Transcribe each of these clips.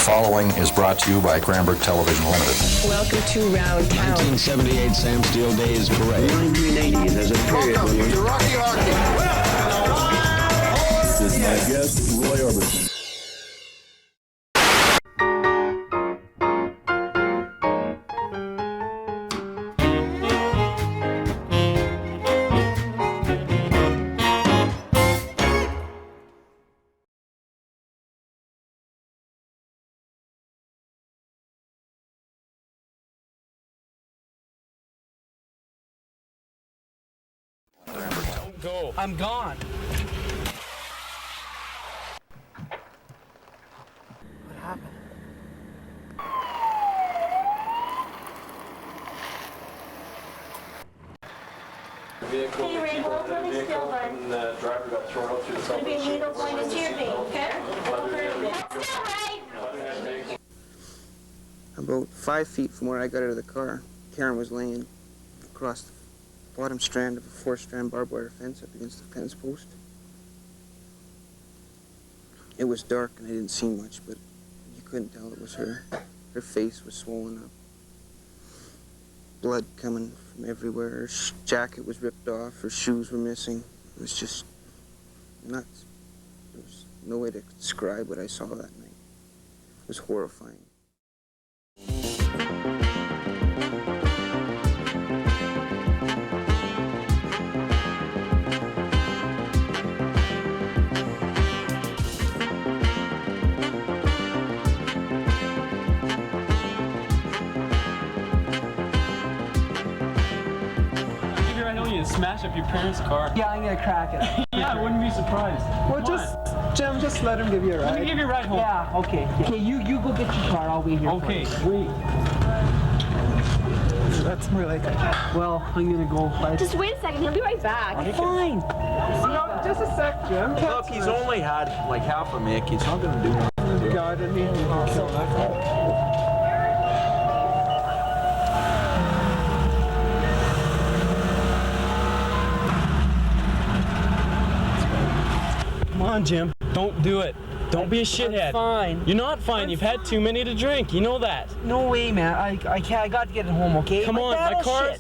following is brought to you by Cranbrook Television Limited. Welcome to Round Town. 1978 Sam Steele Days Parade. 1980, there's a period. Welcome to Rocky Hockey. This is my guest, Roy Orbison. Go. I'm gone. What happened? Vehicle, hey, Ray, hold really still, bud. and the driver got thrown out through the It's going to be a needle going into your vein, okay? Hold still, Ray! About 5 feet from where I got out of the car, Karen was laying across the bottom strand of a 4-strand barbed wire fence up against the fence post. It was dark and I didn't see much, but you couldn't tell it was her. Her face was swollen up. Blood coming from everywhere. Her jacket was ripped off. Her shoes were missing. It was just nuts. There was no way to describe what I saw that night. It was horrifying. Smash up your parents' car. Yeah, I'm gonna crack it. Yeah, I wouldn't be surprised. Well, Jim, just let him give you a ride. Let me give you a ride home. Yeah, okay. Okay, you go get your car. I'll wait here. Okay, wait. That's more like it. Well, I'm gonna go. Just wait a second, he'll be right back. Fine. No, just a sec, Jim. Look, he's only had like half a mic. He's not going to do much. Yeah, I didn't even kill that. Come on, Jim. Don't do it. Don't be a shithead. I'm fine. You're not fine. You've had too many to drink. You know that. No way, man. I can't. I got to get it home, okay? Come on.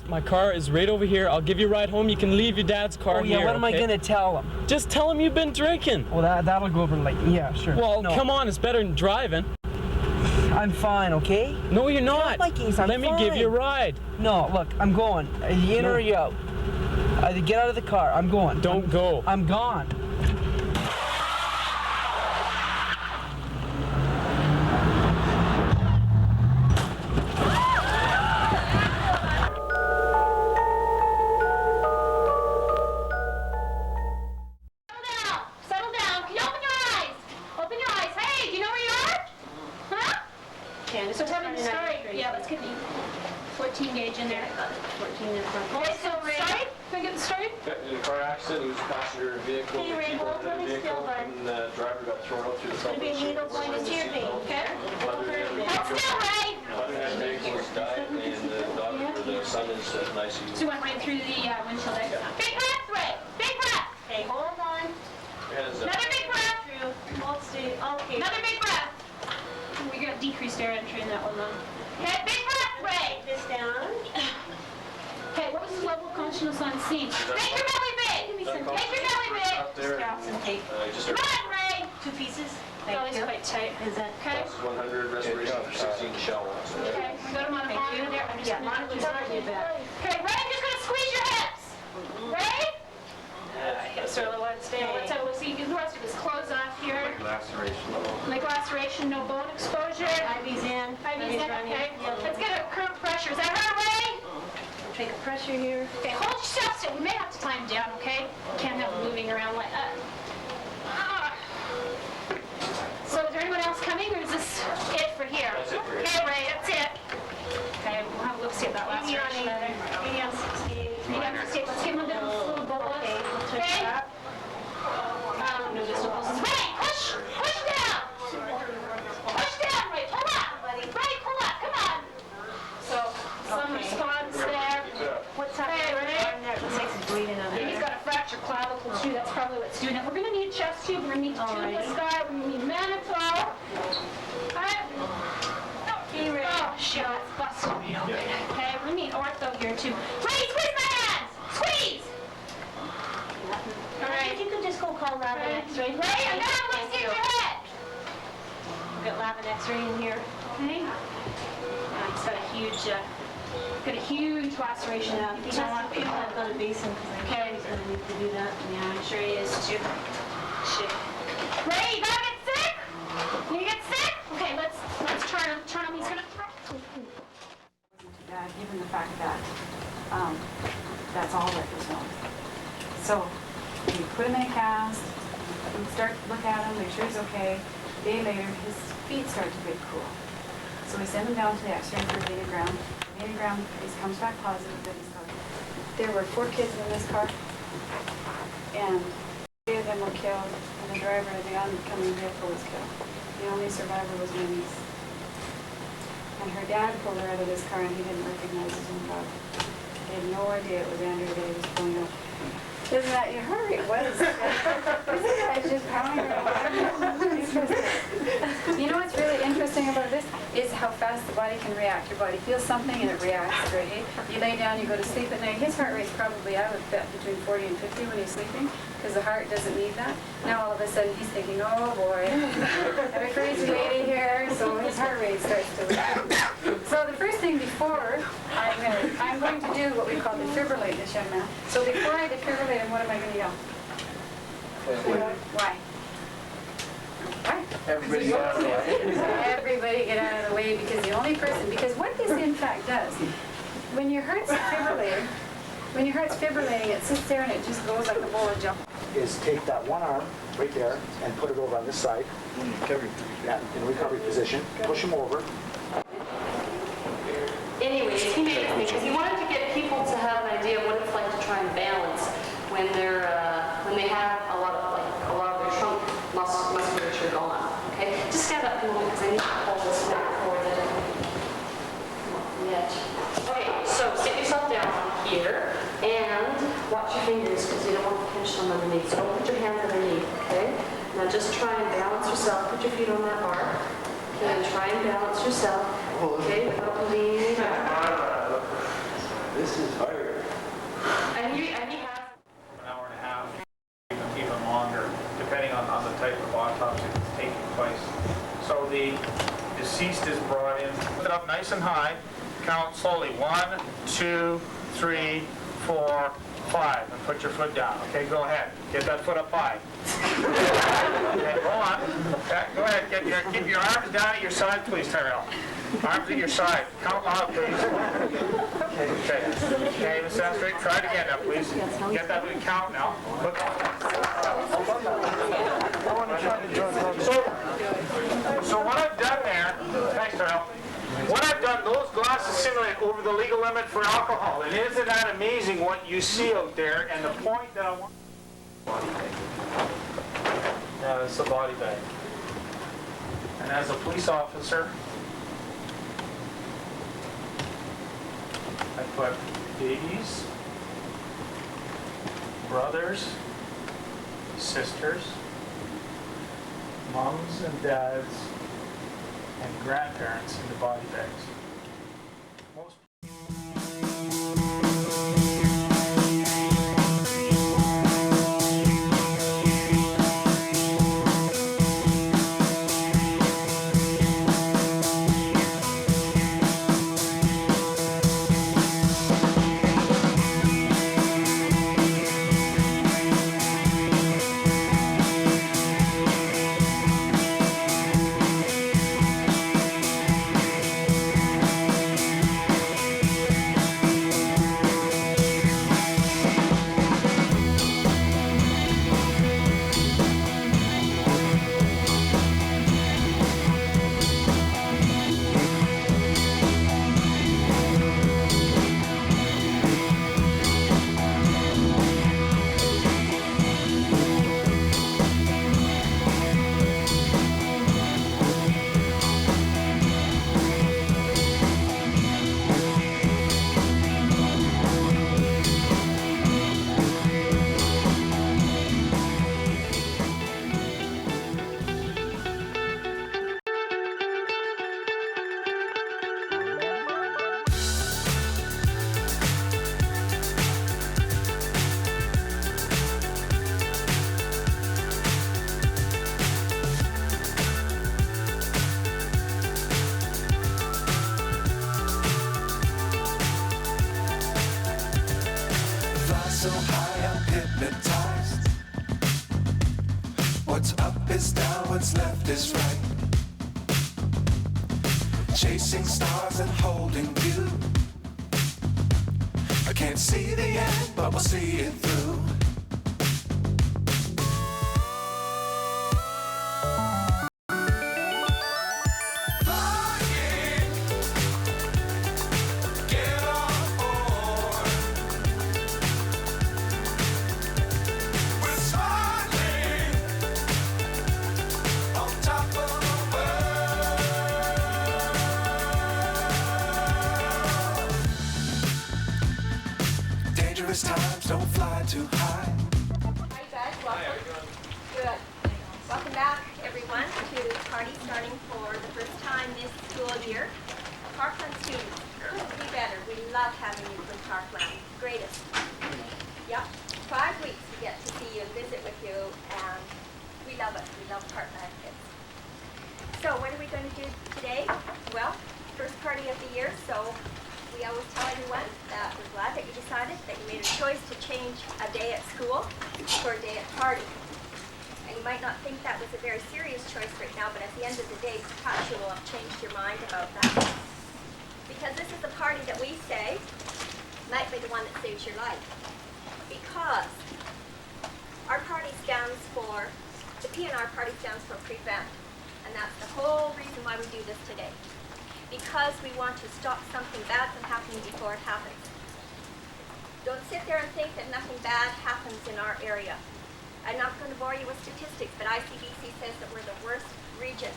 My car is right over here. I'll give you a ride home. You can leave your dad's car here. Oh, yeah. What am I gonna tell him? Just tell him you've been drinking. Well, that'll go over like, yeah, sure. Well, no. come on. It's better than driving. I'm fine, okay? No, you're not. My case, Let me give you a ride. No, look, I'm going. Are you in or are you out? Either get out of the car. I'm going. Don't go. I'm gone. So went right through the windshield there. Big breath, Ray! Big breath! Okay, hold on. Another big breath. Okay. Another big breath. We got decreased air entry in that one though. Okay, big breath, Ray! This down. Okay, what was his level of consciousness on scene? Make your belly big! Make your belly big! There. Some tape. Come on, Ray! 2 pieces. Belly's quite tight. Is it? Okay. 100 respiration for 16 shell. Okay, we got him on a monitor there. I'm just gonna do that. Okay, Ray, I'm just gonna squeeze your hips. Ray? Hips are a little unstable. Let's have a look. See, the rest of his clothes off here. Like laceration, no bone exposure. IV's in. IV's in, okay. Let's get a current pressure. Is that her, Ray? Take a pressure here. Okay, hold yourself still. We may have to tie him down, okay? Can't have him moving around like that. So is there anyone else coming, or is this it for here? That's it for here. Okay, Ray, that's it. Okay, we'll have a look, see if that last reaction better. 80 on 60. 80 on 60. Let's give him a little bolus. Okay. No distal pulses. Ray, push down. Push down, Ray. Pull up. Ray, pull up. Come on. So some response there. What's happening? Hey, Ray. Looks like he's bleeding on there. He's got a fractured clavicle too. That's probably what's doing it. We're have an X-ray in here. Okay. It's got a huge laceration out. You don't want people to go to basin because I'm sure he's going to need to do that. Yeah, I'm sure he is too. Shit. Ray, you gotta get sick? You get sick? Okay, let's turn him. He's gonna throw. Given the fact that that's all that was known. So we put him in a cast, we start to look at him, make sure he's okay. A day later, his feet start to get cool. So we send him down to the X-ray for venogram. Venogram, he comes back positive that he's got it. There were 4 kids in this car, and 3 of them were killed, and the driver of the oncoming vehicle was killed. The only survivor was my niece. And her dad pulled her out of this car and he didn't recognize his own daughter. He had no idea it was Andrew that he was pulling up. Isn't that your heart rate? What is it? Isn't that just pounding your heart? You know what's really interesting about this is how fast the body can react. Your body feels something and it reacts straight away. You lay down, you go to sleep at night. His heart rate's probably, I would bet, between 40 and 50 when he's sleeping, because the heart doesn't need that. Now all of a sudden he's thinking, oh boy, I have a crazy lady here, so his heart rate starts to react. So the first thing before, I'm going to do what we call defibrillate this young man. So before I defibrillate him, what am I going to yell? Why? Why? Everybody get out of the way. Everybody get out of the way, because the only person, because what this in fact does, when your heart's fibrillating, it sits there and it just goes like a bowl of jump. Is take that one arm right there and put it over on this side. In recovery position. Push him over. Anyways, he made it because he wanted to get people to have an idea of what it's like to try and balance when they have a lot of their trunk musculature gone. Okay, just stand up for a moment because I need to hold this back forward. Okay, so sit yourself down here and watch your fingers because you don't want to pinch them underneath. So don't put your hands underneath. Okay, now just try and balance yourself. Put your feet on that bar. Okay, and try and balance yourself. Okay, without leaning back. This is hard. And he has An hour and a half, even longer, depending on the type of autopsy that's taking place. So the deceased is brought in. Put it up nice and high. Count slowly. 1, 2, 3, 4, 5. And put your foot down. Okay, go ahead. Get that foot up high. Okay, go on. Okay, go ahead. Keep your arms down at your side, please, Tyrell. Arms at your side. Count loud, please. Okay, Miss Astrid, try it again now, please. Get that big count now. Look. So what I've done there, thanks, Tyrell. What I've done, those glasses simulate over the legal limit for alcohol. And isn't that amazing what you see out there? And the point that I want... Body bag. Yeah, it's a body bag. And as a police officer, I put babies, brothers, sisters, moms and dads, and grandparents in the body bags. Most is right. Chasing stars and holding you. I can't see the end, but we'll see it through. Times don't fly too high. Hi guys, welcome. Good. Welcome back everyone to the party starting for the first time this school year. Parkland students, couldn't be better. We love having you from Parkland. Greatest. Yep. 5 weeks we get to see you, visit with you, and we love it. We love Parkland kids. So what are we going to do today? Well, first party of the year, so we always tell everyone that we're glad that you decided that you made a choice to change a day at school for a day at party. And you might not think that was a very serious choice right now, but at the end of the day, perhaps you will have changed your mind about that. Because this is the party that we say might be the one that saves your life. Because our party stands for, the P.A.R.T.Y party stands for prevent. And that's the whole reason why we do this today. Because we want to stop something bad from happening before it happens. Don't sit there and think that nothing bad happens in our area. I'm not going to bore you with statistics, but ICBC says that we're the worst region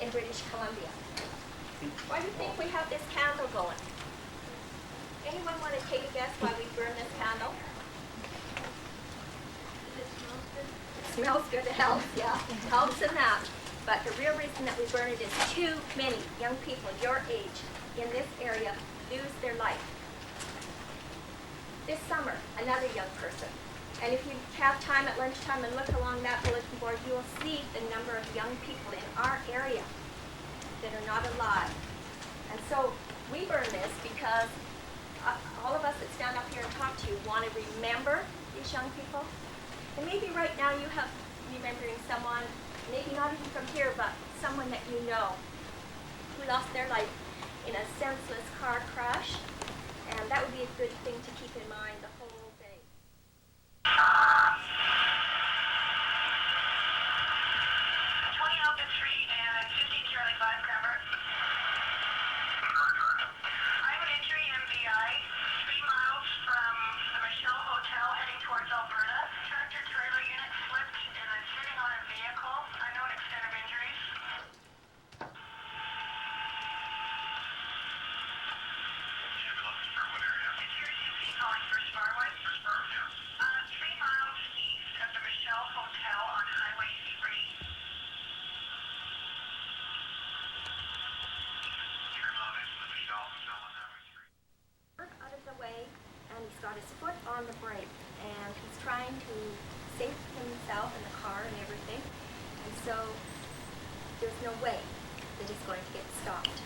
in British Columbia. Why do you think we have this candle going? Anyone want to take a guess why we burn this candle? It smells good. It smells good, it helps, yeah. It helps in that. But the real reason that we burn it is too many young people your age in this area lose their life. This summer, another young person. And if you have time at lunchtime and look along that bulletin board, you will see the number of young people in our area that are not alive. And so we burn this because all of us that stand up here and talk to you want to remember these young people. And maybe right now you have remembering someone, maybe not even from here, but someone that you know who lost their life in a senseless car crash. And that would be a good thing to keep in mind the whole day. 20 Open Street and 15 Charlie 5 Cranbrook. I have an injury MBI, 3 miles from the Michelle Hotel heading towards Alberta. Tractor trailer unit slipped and I'm sitting on a vehicle. Unknown extent of injuries. It's here to see calling for P.A.R.T.Y. 3 miles east of the Michelle Hotel on Highway 3. Out of the way, and he's got his foot on the brake, and he's trying to save himself and the car and everything, and so there's no way that he's going to get stopped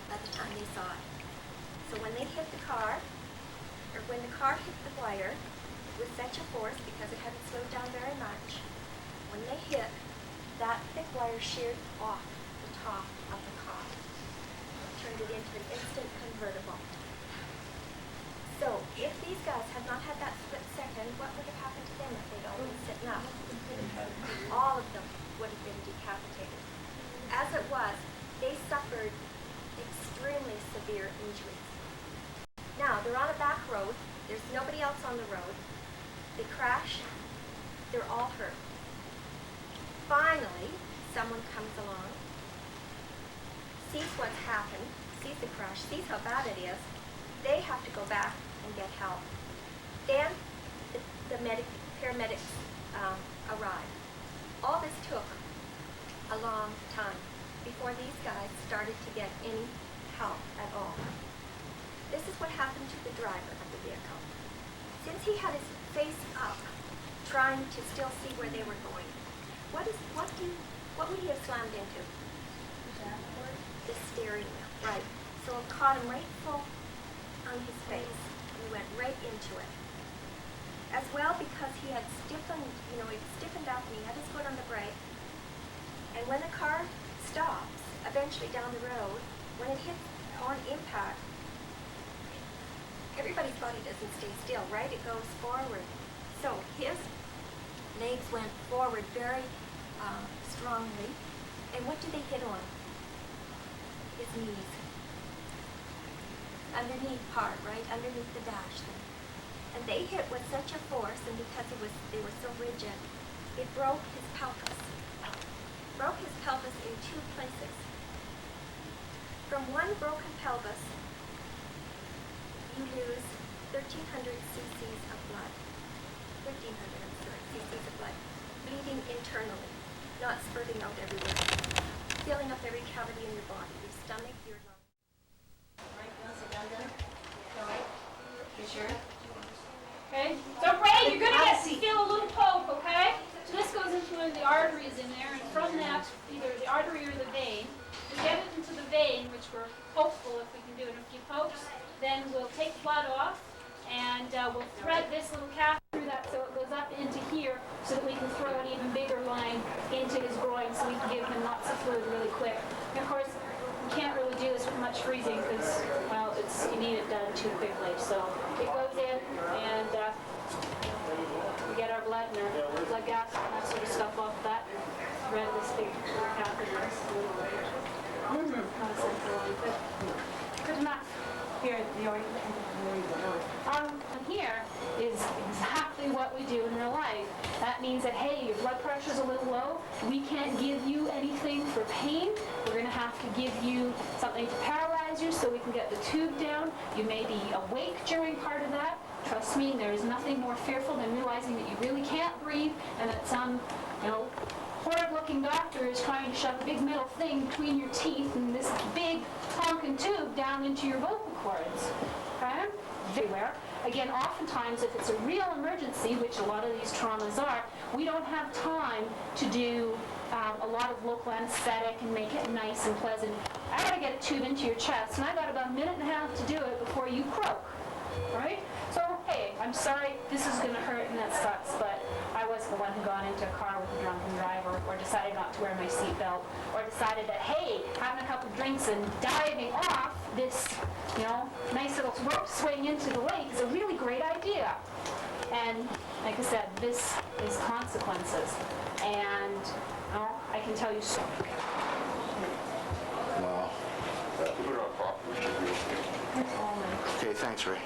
by the time they saw it. So when they hit the car, or when the car hit the wire with such a force, because it hadn't slowed down very much, when they hit, that thick wire sheared off the top of the car, turned it into an instant convertible. So, if these guys had not had that split second, what would have happened to them if they'd all been sitting up? All of them would have been decapitated. As it was, they suffered extremely severe injuries. Now, they're on a back road. There's nobody else on the road. They crash. They're all hurt. Finally, someone comes along, sees what's happened, sees the crash, sees how bad it is. They have to go back and get help. Then the paramedics arrive. All this took a long time before these guys started to get any help at all. This is what happened to the driver of the vehicle. Since he had his face up, trying to still see where they were going, what would he have slammed into? The steering wheel, right. So it caught him right full on his face, and he went right into it. As well, because he had stiffened, he'd stiffened up and he had his foot on the brake, And when the car stops, eventually down the road, when it hits on impact, everybody's body doesn't stay still, right? It goes forward. So his legs went forward very strongly. And what did they hit on? His knees. Underneath part, right? Underneath the dash thing. And they hit with such a force, and because they were so rigid, it broke his pelvis. Broke his pelvis in 2 places. From one broken pelvis, you lose 1,300 cc's of blood. 1,300 cc's of blood. Bleeding internally, not spurting out everywhere. Filling up every cavity in your body, your stomach, your lungs. Right, you want to sit down then? All right? You sure? Okay, so Ray, you're gonna feel a little poke, okay? So this goes into one of the arteries in there, and from that, either the artery or the vein, we get it into the vein, which we're hopeful if we can do it in a few pokes, then we'll take blood off, and we'll thread this little catheter through that so it goes up into here, so that we can throw an even bigger line into his groin, so we can give him lots of fluid really quick. And of course, we can't really do this with much freezing because, well, you need it done too quickly. So it goes in, and we get our blood and our blood gas and that sort of stuff off that thread of this big catheter. Not a simple one, but good enough. Here, here is exactly what we do in real life. That means that, hey, your blood pressure's a little low. We can't give you anything for pain. We're going to have to give you something to paralyze you so we can get the tube down. You may be awake during part of that. Trust me, there is nothing more fearful than realizing that you really can't breathe and that some, horrid-looking doctor is trying to shove a big metal thing between your teeth and this big honking tube down into your vocal cords. Okay? Everywhere. Again, oftentimes, if it's a real emergency, which a lot of these traumas are, we don't have time to do a lot of local anesthetic and make it nice and pleasant. I got to get a tube into your chest, and I got about 1.5 minutes to do it before you croak. Right? So, hey, I'm sorry, this is going to hurt and that sucks, but I wasn't the one who got into a car with a drunken driver or decided not to wear my seatbelt or decided that, hey, having a couple drinks and diving off this, nice little rope swing into the lake is a really great idea. And like I said, this is consequences. And I can tell you so. Wow. Okay, thanks, Ray.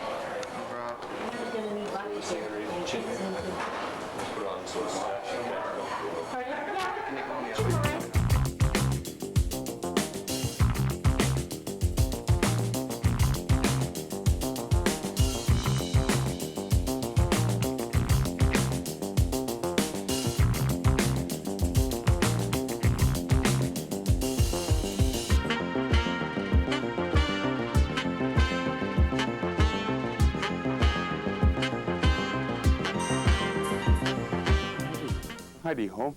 Heidi ho.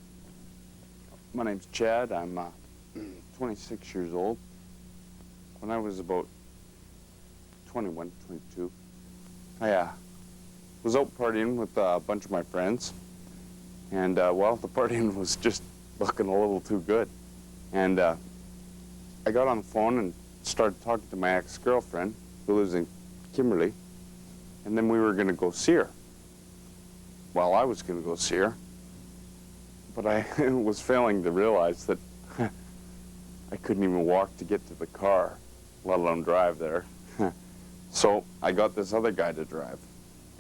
My name's Chad. I'm 26 years old. When I was about 21, 22, I was out partying with a bunch of my friends. And, the partying was just looking a little too good. And I got on the phone and started talking to my ex-girlfriend, who lives in Kimberley. And then we were going to go see her. Well, I was going to go see her. But I was failing to realize that I couldn't even walk to get to the car, let alone drive there. So I got this other guy to drive,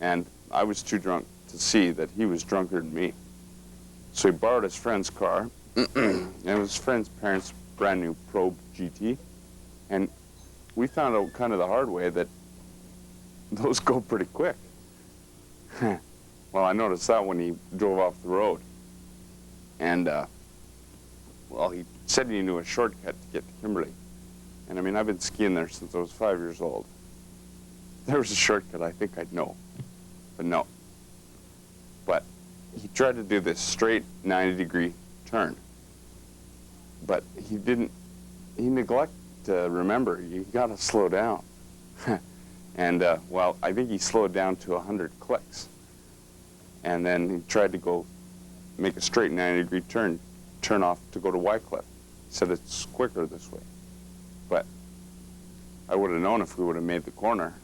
and I was too drunk to see that he was drunker than me. So he borrowed his friend's car, and it was his friend's parents' brand new Probe GT, and we found out kind of the hard way that those go pretty quick. Well, I noticed that when he drove off the road. And, he said he knew a shortcut to get to Kimberley. And I mean, I've been skiing there since I was 5 years old. If there was a shortcut, I think I'd know. But no. But he tried to do this straight 90-degree turn. But he neglected to remember, you gotta slow down. And, I think he slowed down to 100 clicks. And then he tried to go make a straight 90-degree turn turn off to go to Wycliffe. He said it's quicker this way. But I would have known if we would have made the corner.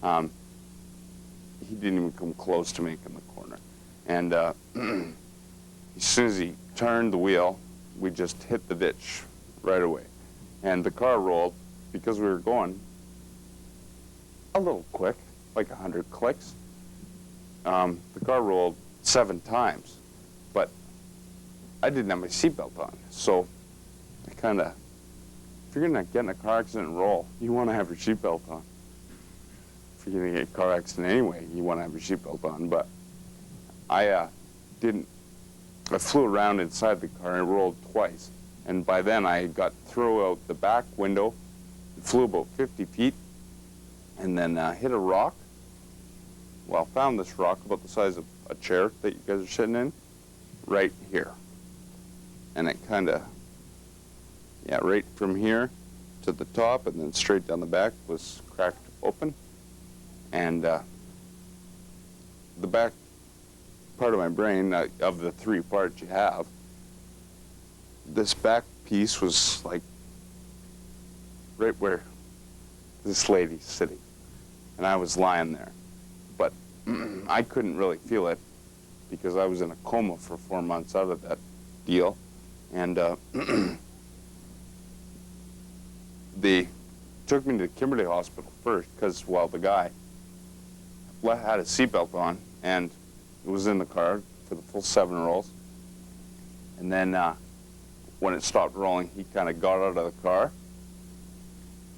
He didn't even come close to making the corner. And as soon as he turned the wheel, we just hit the ditch right away. And the car rolled because we were going a little quick, like 100 clicks. The car rolled 7 times, but I didn't have my seatbelt on. So I kind of, if you're gonna get in a car accident and roll, you wanna have your seatbelt on. If you're gonna get in a car accident anyway, you wanna have your seatbelt on, but I flew around inside the car and it rolled twice. And by then I got thrown out the back window, flew about 50 feet, and then hit a rock. Well, found this rock about the size of a chair that you guys are sitting in, right here. And it kind of, yeah, right from here to the top and then straight down the back was cracked open. And the back part of my brain, of the 3 parts you have, this back piece was like right where this lady's sitting. And I was lying there. But I couldn't really feel it because I was in a coma for 4 months out of that deal. And they took me to Kimberley Hospital first because, well, the guy had his seatbelt on and was in the car for the full 7 rolls. And then when it stopped rolling, he kind of got out of the car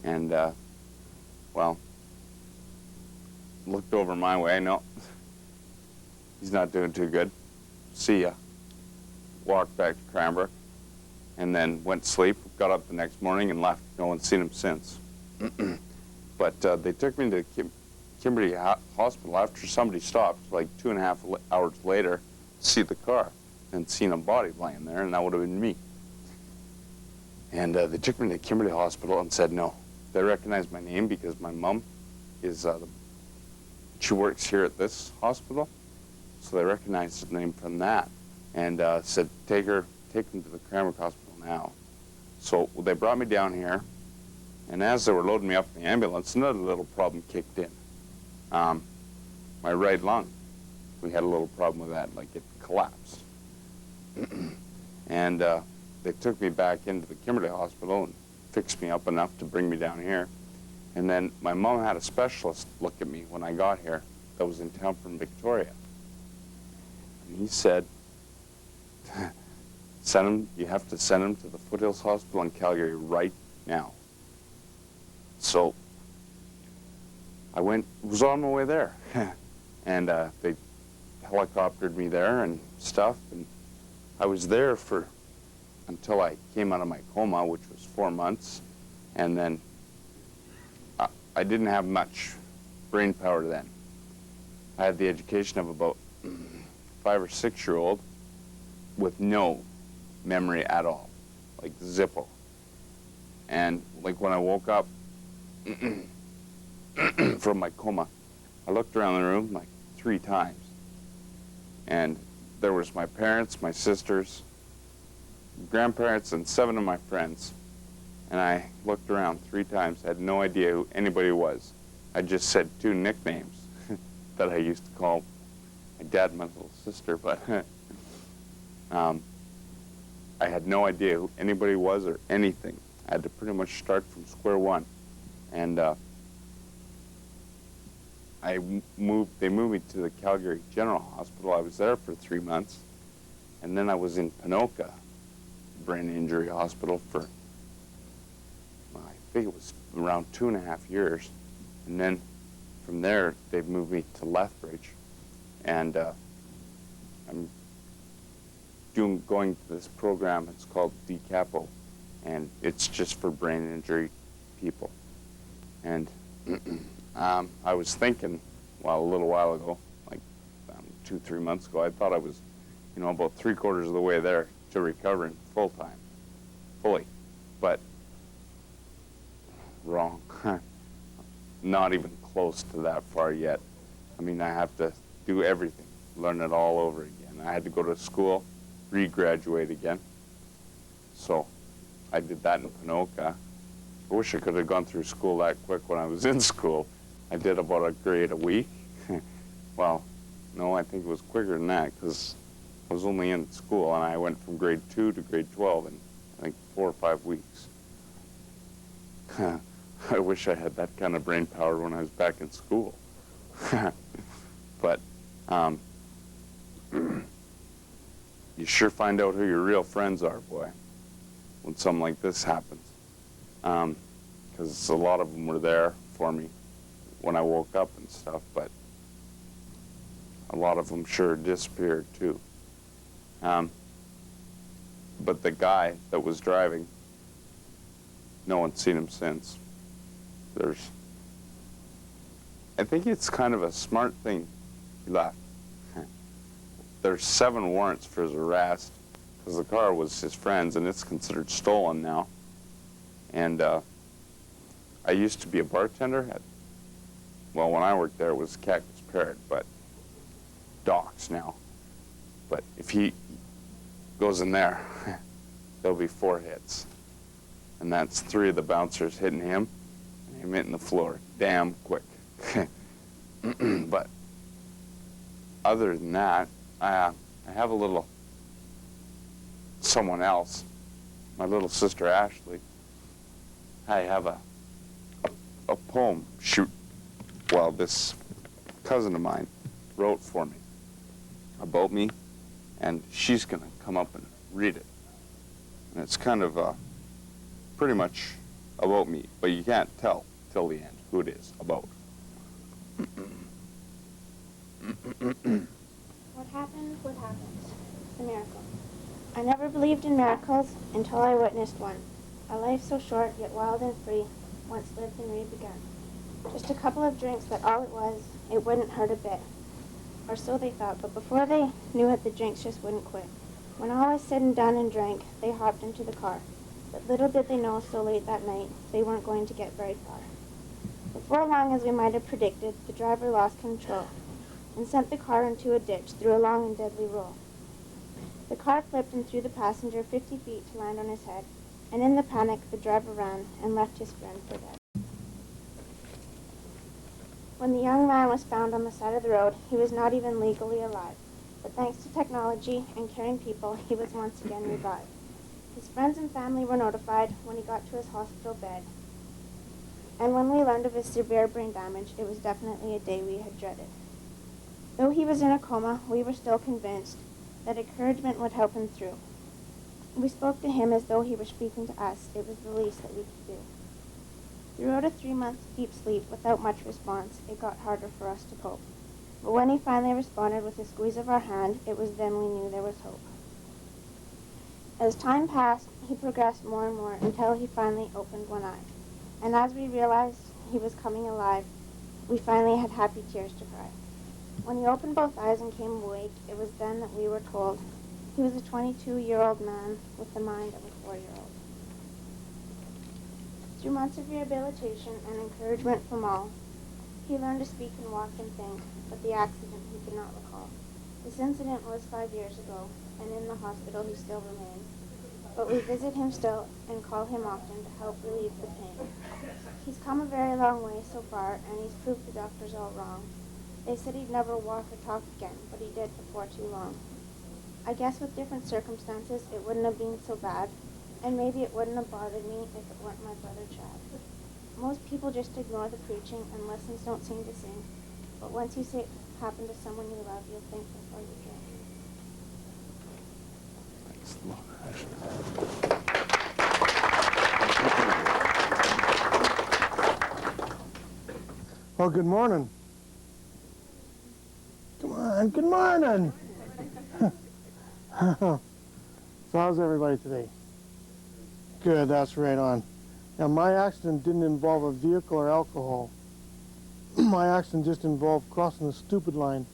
and, well, looked over my way. No, he's not doing too good. See ya. Walked back to Cranbrook and then went to sleep, got up the next morning and left. No one's seen him since. But they took me to Kimberley Hospital after somebody stopped, like 2.5 hours later, to see the car and seen a body lying there, and that would have been me. And they took me to Kimberley Hospital and said no. They recognized my name because my mom is, she works here at this hospital, so they recognized the name from that. And said, take him to the Cranbrook Hospital now. So they brought me down here, and as they were loading me up in the ambulance, another little problem kicked in. My right lung, we had a little problem with that, like it collapsed. And they took me back into the Kimberley Hospital and fixed me up enough to bring me down here. And then my mom had a specialist look at me when I got here that was in town from Victoria. And he said, you have to send him to the Foothills Hospital in Calgary right now. So I was on my way there. And they helicoptered me there and stuff. And I was there until I came out of my coma, which was 4 months. And then I didn't have much brain power then. I had the education of about 5 or 6-year-old with no memory at all, like zippo. And like when I woke up from my coma, I looked around the room like 3 times. And there was my parents, my sisters, grandparents, and 7 of my friends. And I looked around 3 times, had no idea who anybody was. I just said 2 nicknames that I used to call my dad and my little sister, but I had no idea who anybody was or anything. I had to pretty much start from square one. And they moved me to the Calgary General Hospital. I was there for 3 months. And then I was in Ponoka Brain Injury Hospital for, I think it was around 2.5 years. And then from there, they moved me to Lethbridge. And I'm going to this program. It's called DCAPO, and it's just for brain injury people. And I was thinking, well, a little while ago, like 2-3 months ago, I thought I was, about 3/4 of the way there to recovering fully, but wrong. Not even close to that far yet. I mean, I have to do everything, learn it all over again. I had to go to school, re-graduate again, So I did that in Pinoka. I wish I could have gone through school that quick when I was in school. I did about a grade a week. Well, no, I think it was quicker than that because I was only in school and I went from grade 2 to grade 12 in, I think, 4 or 5 weeks. I wish I had that kind of brain power when I was back in school. But you sure find out who your real friends are, boy, when something like this happens. Because a lot of them were there for me when I woke up and stuff, but a lot of them sure disappeared too. But the guy that was driving, no one's seen him since. I think it's kind of a smart thing he left. There's 7 warrants for his arrest because the car was his friend's and it's considered stolen now. And I used to be a bartender at, well, when I worked there it was Cactus Parrot, but docks now. But if he goes in there, there'll be 4 hits. And that's 3 of the bouncers hitting him and him hitting the floor damn quick. But other than that, I have a little someone else, my little sister Ashley. I have a poem this cousin of mine wrote for me about me, and she's gonna come up and read it. And it's kind of pretty much about me, but you can't tell till the end who it is about. What happens, what happens. It's a miracle. I never believed in miracles until I witnessed one. A life so short, yet wild and free, once lived and re-begun. Just a couple of drinks, that all it was, it wouldn't hurt a bit. Or so they thought, but before they knew it, the drinks just wouldn't quit. When all was said and done and drank, they hopped into the car. But little did they know, so late that night, they weren't going to get very far. Before long, as we might have predicted, the driver lost control and sent the car into a ditch through a long and deadly roll. The car flipped and threw the passenger 50 feet to land on his head, and in the panic, the driver ran and left his friend for dead. When the young man was found on the side of the road, he was not even legally alive, but thanks to technology and caring people, he was once again revived. His friends and family were notified when he got to his hospital bed, and when we learned of his severe brain damage, it was definitely a day we had dreaded. Though he was in a coma, we were still convinced that encouragement would help him through. We spoke to him as though he were speaking to us. It was the least that we could do. Throughout a 3-month deep sleep without much response, it got harder for us to cope. But when he finally responded with a squeeze of our hand, it was then we knew there was hope. As time passed, he progressed more and more until he finally opened one eye. And as we realized he was coming alive, we finally had happy tears to cry. When he opened both eyes and came awake, it was then that we were told he was a 22-year-old man with the mind of a 4-year-old. Through months of rehabilitation and encouragement from all, he learned to speak and walk and think, but the accident he could not recall. This incident was 5 years ago, and in the hospital he still remains. But we visit him still and call him often to help relieve the pain. He's come a very long way so far, and he's proved the doctors all wrong. They said he'd never walk or talk again, but he did before too long. I guess with different circumstances, it wouldn't have been so bad, and maybe it wouldn't have bothered me if it weren't my brother Chad. Most people just ignore the preaching, and lessons don't seem to sing. But once you see it happen to someone you love, you'll think before you drink. Well, good morning. Come on, good morning. So how's everybody today? Good, that's right on. Now, my accident didn't involve a vehicle or alcohol. My accident just involved crossing the stupid line.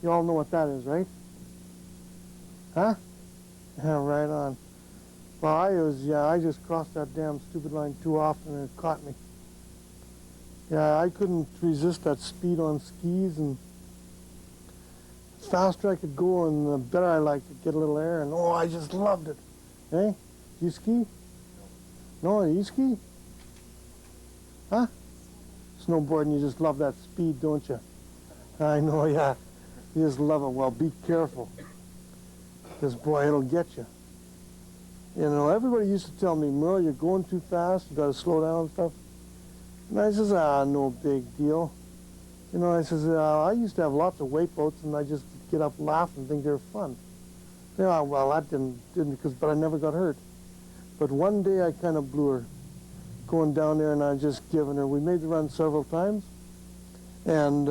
You all know what that is, right? Huh? Yeah, right on. Well, I just crossed that damn stupid line too often and it caught me. Yeah, I couldn't resist that speed on skis, and the faster I could go and the better I liked to get a little air, and oh, I just loved it. Hey, do you ski? No, you ski? Huh? Snowboarding, you just love that speed, don't you? I know, yeah. You just love it. Well, be careful. Because, boy, it'll get you. You know, everybody used to tell me, Merle, you're going too fast. You got to slow down and stuff. And I says, no big deal. You know, I says, I used to have lots of weight boats, and I just get up, laugh, and think they're fun. Yeah, well, that didn't because, but I never got hurt. But one day I kind of blew her going down there, and I just given her. We made the run several times, and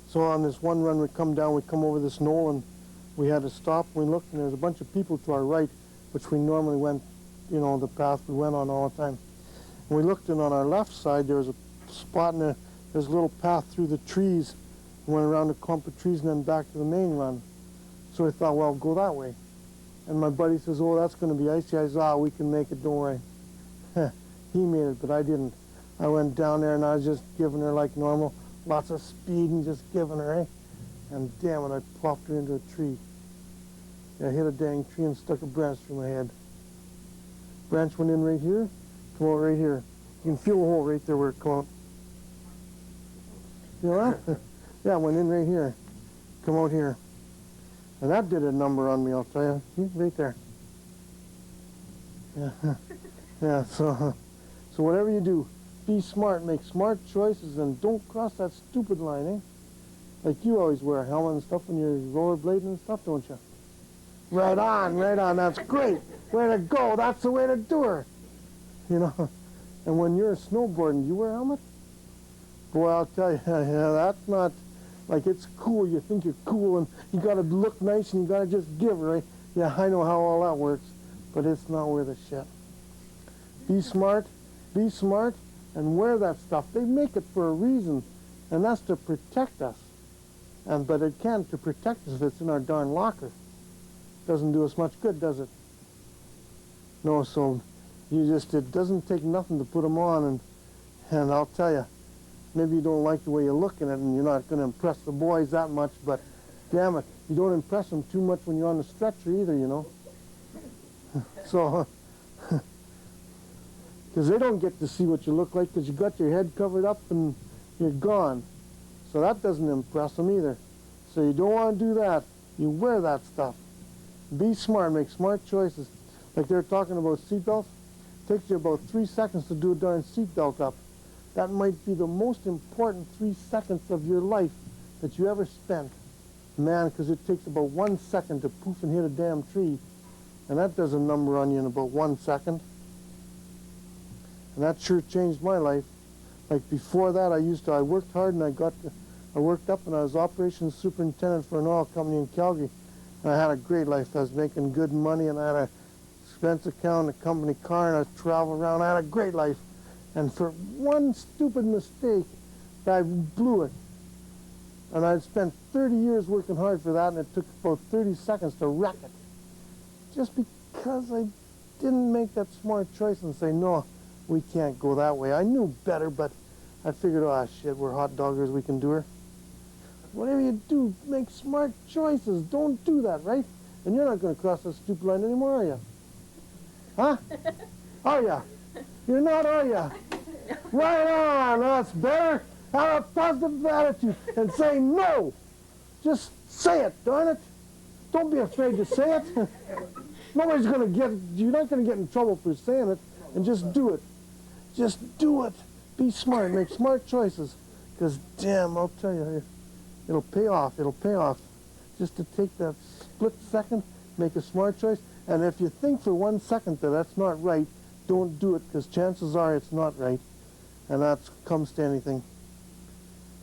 so on this one run we come over this knoll, and we had to stop. We looked, and there's a bunch of people to our right, which we normally went, you know, the path we went on all the time. And we looked, and on our left side there was a spot, and there's a little path through the trees. We went around a clump of trees and then back to the main run. So I thought, well, go that way. And my buddy says, oh, that's going to be icy. I said, we can make it, don't worry. He made it, but I didn't. I went down there, and I was just giving her like normal, lots of speed and just giving her, And damn it, I plopped her into a tree. I hit a dang tree and stuck a branch through my head. Branch went in right here, come out right here. You can feel the hole right there where it came out. You know that? Yeah, it went in right here, come out here. And that did a number on me, I'll tell you. See, right there. Yeah, yeah. So whatever you do, be smart, make smart choices, and don't cross that stupid line, eh? Like you always wear a helmet and stuff when you're rollerblading and stuff, don't you? Right on, right on. That's great. Way to go. That's the way to do her. You know. And when you're snowboarding, you wear a helmet? Boy, I'll tell you, yeah, that's not. Like, it's cool, you think you're cool, and you gotta look nice, and you gotta just give, right? Yeah, I know how all that works, but it's not worth a shit. Be smart, and wear that stuff. They make it for a reason, and that's to protect us. But it can't to protect us if it's in our darn locker. Doesn't do us much good, does it? No, so it doesn't take nothing to put them on, and I'll tell you, maybe you don't like the way you look at it, and you're not going to impress the boys that much, but damn it, you don't impress them too much when you're on the stretcher either, you know. So, because they don't get to see what you look like because you got your head covered up and you're gone. So that doesn't impress them either. So you don't want to do that. You wear that stuff. Be smart, make smart choices. Like they're talking about seatbelts. It takes you about 3 seconds to do a darn seatbelt up. That might be the most important 3 seconds of your life that you ever spent. Man, because it takes about 1 second to poof and hit a damn tree. And that does a number on you in about 1 second. And that sure changed my life. Like before that, I worked hard, and I worked up, and I was operations superintendent for an oil company in Calgary. And I had a great life. I was making good money, and I had a expense account, a company car, and I traveled around. I had a great life. And for one stupid mistake, I blew it. And I'd spent 30 years working hard for that, and it took about 30 seconds to wreck it. Just because I didn't make that smart choice and say, no, we can't go that way. I knew better, but I figured, oh, shit, we're hot doggers, we can do her. Whatever you do, make smart choices. Don't do that, right? And you're not going to cross that stupid line anymore, are you? Huh? Are you? You're not, are you? Right on, that's better. Have a positive attitude and say no. Just say it, darn it. Don't be afraid to say it. Nobody's going to you're not going to get in trouble for saying it, and just do it. Just do it. Be smart, make smart choices. Because damn, I'll tell you, it'll pay off, it'll pay off. Just to take that split second, make a smart choice. And if you think for 1 second that that's not right, don't do it, because chances are it's not right. And that comes to anything.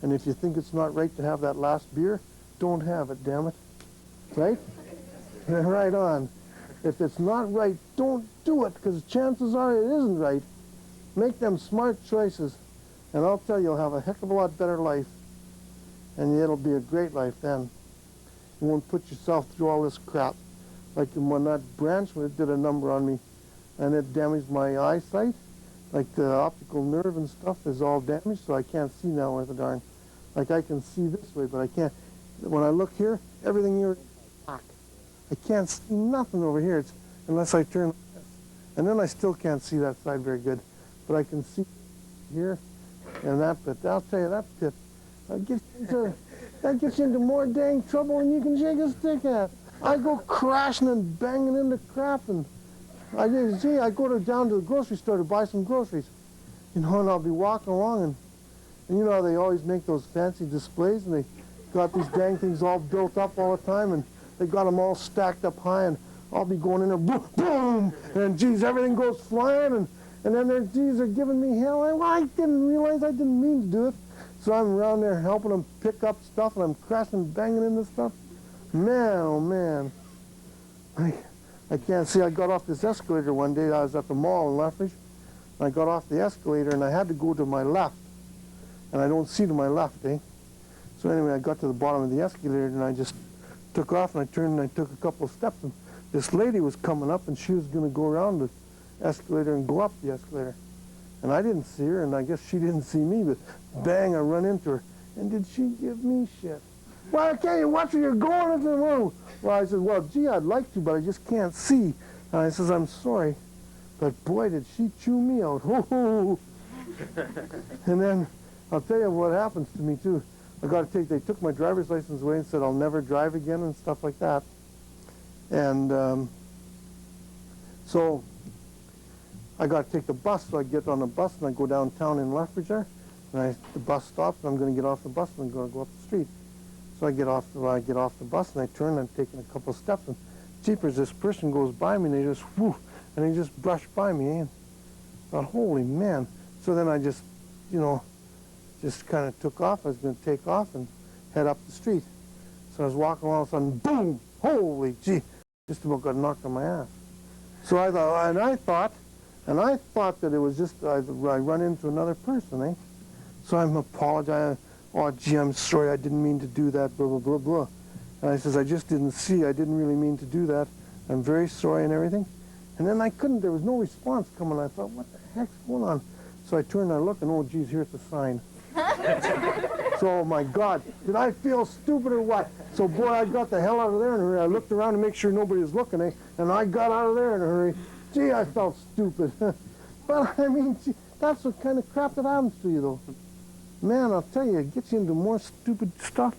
And if you think it's not right to have that last beer, don't have it, damn it. Right? Right on. If it's not right, don't do it, because chances are it isn't right. Make them smart choices, and I'll tell you, you'll have a heck of a lot better life. And it'll be a great life then. You won't put yourself through all this crap. Like when that branch did a number on me, and it damaged my eyesight. Like the optical nerve and stuff is all damaged, so I can't see now worth a darn. Like I can see this way, but I can't. When I look here, everything here is black. I can't see nothing over here unless I turn like this. And then I still can't see that side very good. But I can see here and that bit. I'll tell you, that bit, that gets you into more dang trouble than you can shake a stick at. I go crashing and banging into crap, and I go down to the grocery store to buy some groceries. You know, and I'll be walking along, and you know how they always make those fancy displays, and they got these dang things all built up all the time, and they got them all stacked up high, and I'll be going in there, boom, boom, and geez, everything goes flying, and then they're giving me hell. I didn't realize I didn't mean to do it. So I'm around there helping them pick up stuff, and I'm crashing and banging into stuff. Man, oh man. I can't see. I got off this escalator one day. I was at the mall in Lethbridge. I got off the escalator, and I had to go to my left. And I don't see to my left, eh? So anyway, I got to the bottom of the escalator, and I just took off, and I turned, and I took a couple of steps, and this lady was coming up, and she was going to go around the escalator and go up the escalator. And I didn't see her, and I guess she didn't see me, but bang, I run into her. And did she give me shit? Well, can't you watch where you're going? I said, well, I said, well, gee, I'd like to, but I just can't see. And I says, I'm sorry. But boy, did she chew me out. And then I'll tell you what happens to me, too. They took my driver's license away and said I'll never drive again and stuff like that. And so I got to take the bus, so I get on the bus and I go downtown in Lethbridge there, and the bus stops, and I'm going to get off the bus and I'm going to go up the street. So I get off the bus and I turn, and I'm taking a couple of steps, and jeepers, this person goes by me, and they just, whoo, and they just brushed by me, and I thought, holy man. So then I just, you know, just kind of took off. I was going to take off and head up the street. So I was walking along, all of a sudden, boom, holy gee, just about got knocked on my ass. So I thought, and I thought that it was just, I run into another person, eh? So I'm apologizing. Oh, gee, I'm sorry, I didn't mean to do that, blah, blah, blah, blah. And I says, I just didn't see, I didn't really mean to do that. I'm very sorry and everything. And then there was no response coming. I thought, what the heck's going on? So I turned and I looked, and oh, geez, here's the sign. So, oh my God, did I feel stupid or what? So, boy, I got the hell out of there in a hurry. I looked around to make sure nobody was looking, eh? And I got out of there in a hurry. Gee, I felt stupid. But, I mean, gee, that's the kind of crap that happens to you, though. Man, I'll tell you, it gets you into more stupid stuff.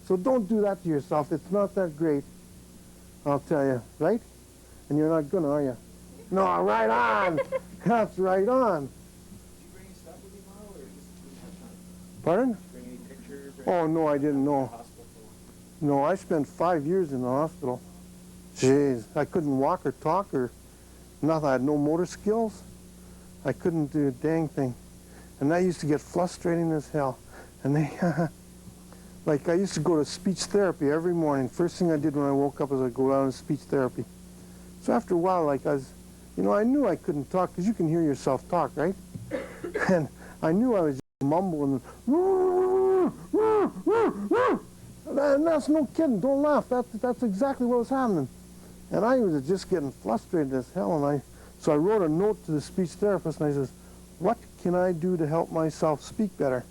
So don't do that to yourself. It's not that great, I'll tell you, right? And you're not gonna, are you? No, right on. That's right on. Pardon? Oh, no, I didn't know. No, I spent 5 years in the hospital. Jeez, I couldn't walk or talk or nothing. I had no motor skills. I couldn't do a dang thing. And that used to get frustrating as hell. And they, like I used to go to speech therapy every morning. First thing I did when I woke up was I'd go down to speech therapy. So after a while, like I knew I couldn't talk because you can hear yourself talk, right? And I knew I was just mumbling. And that's no kidding. Don't laugh. That's exactly what was happening. And I was just getting frustrated as hell. And so I wrote a note to the speech therapist, and I says, what can I do to help myself speak better?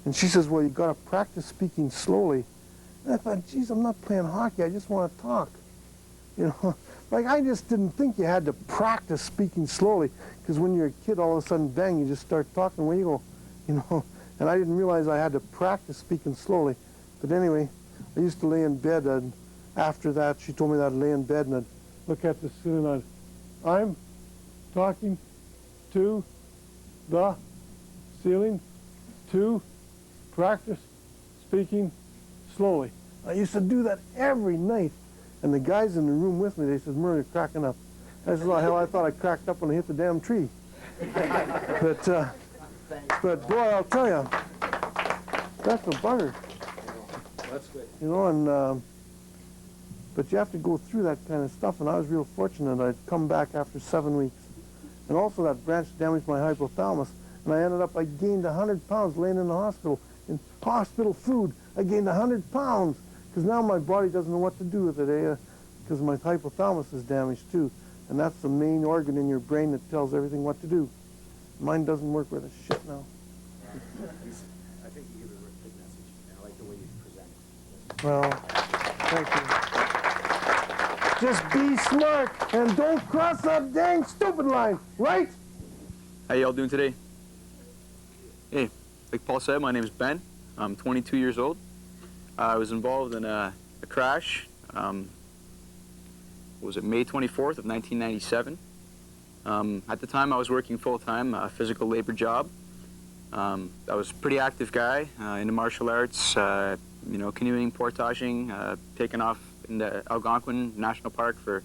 And she says, well, you got to practice speaking slowly. And I thought, geez, I'm not playing hockey. I just want to talk. You know, like I just didn't think you had to practice speaking slowly, because when you're a kid, all of a sudden, bang, you just start talking. Where you go, you know? And I didn't realize I had to practice speaking slowly. But anyway, I used to lay in bed, and after that, she told me that I'd lay in bed and I'd look at the ceiling and I'm talking to the ceiling to practice speaking slowly. I used to do that every night. And the guys in the room with me, they said, Murray, you're cracking up. I said, well, hell, I thought I cracked up when I hit the damn tree. But boy, I'll tell you, that's a bugger. That's good. You know, and but you have to go through that kind of stuff, and I was real fortunate. I'd come back after 7 weeks. And also that branch damaged my hypothalamus, and I gained 100 pounds laying in the hospital. In hospital food, I gained 100 pounds, because now my body doesn't know what to do with it, because my hypothalamus is damaged too. And that's the main organ in your brain that tells everything what to do. Mine doesn't work with a shit now. I think you give a good message. I like the way you present it. Well, thank you. Just be smart and don't cross that dang stupid line, right? How y'all doing today? Hey, like Paul said, my name is Ben. I'm 22 years old. I was involved in a crash. Was it May 24th of 1997? At the time, I was working full-time, a physical labor job. I was a pretty active guy into martial arts, you know, canoeing, portaging, taking off into Algonquin National Park for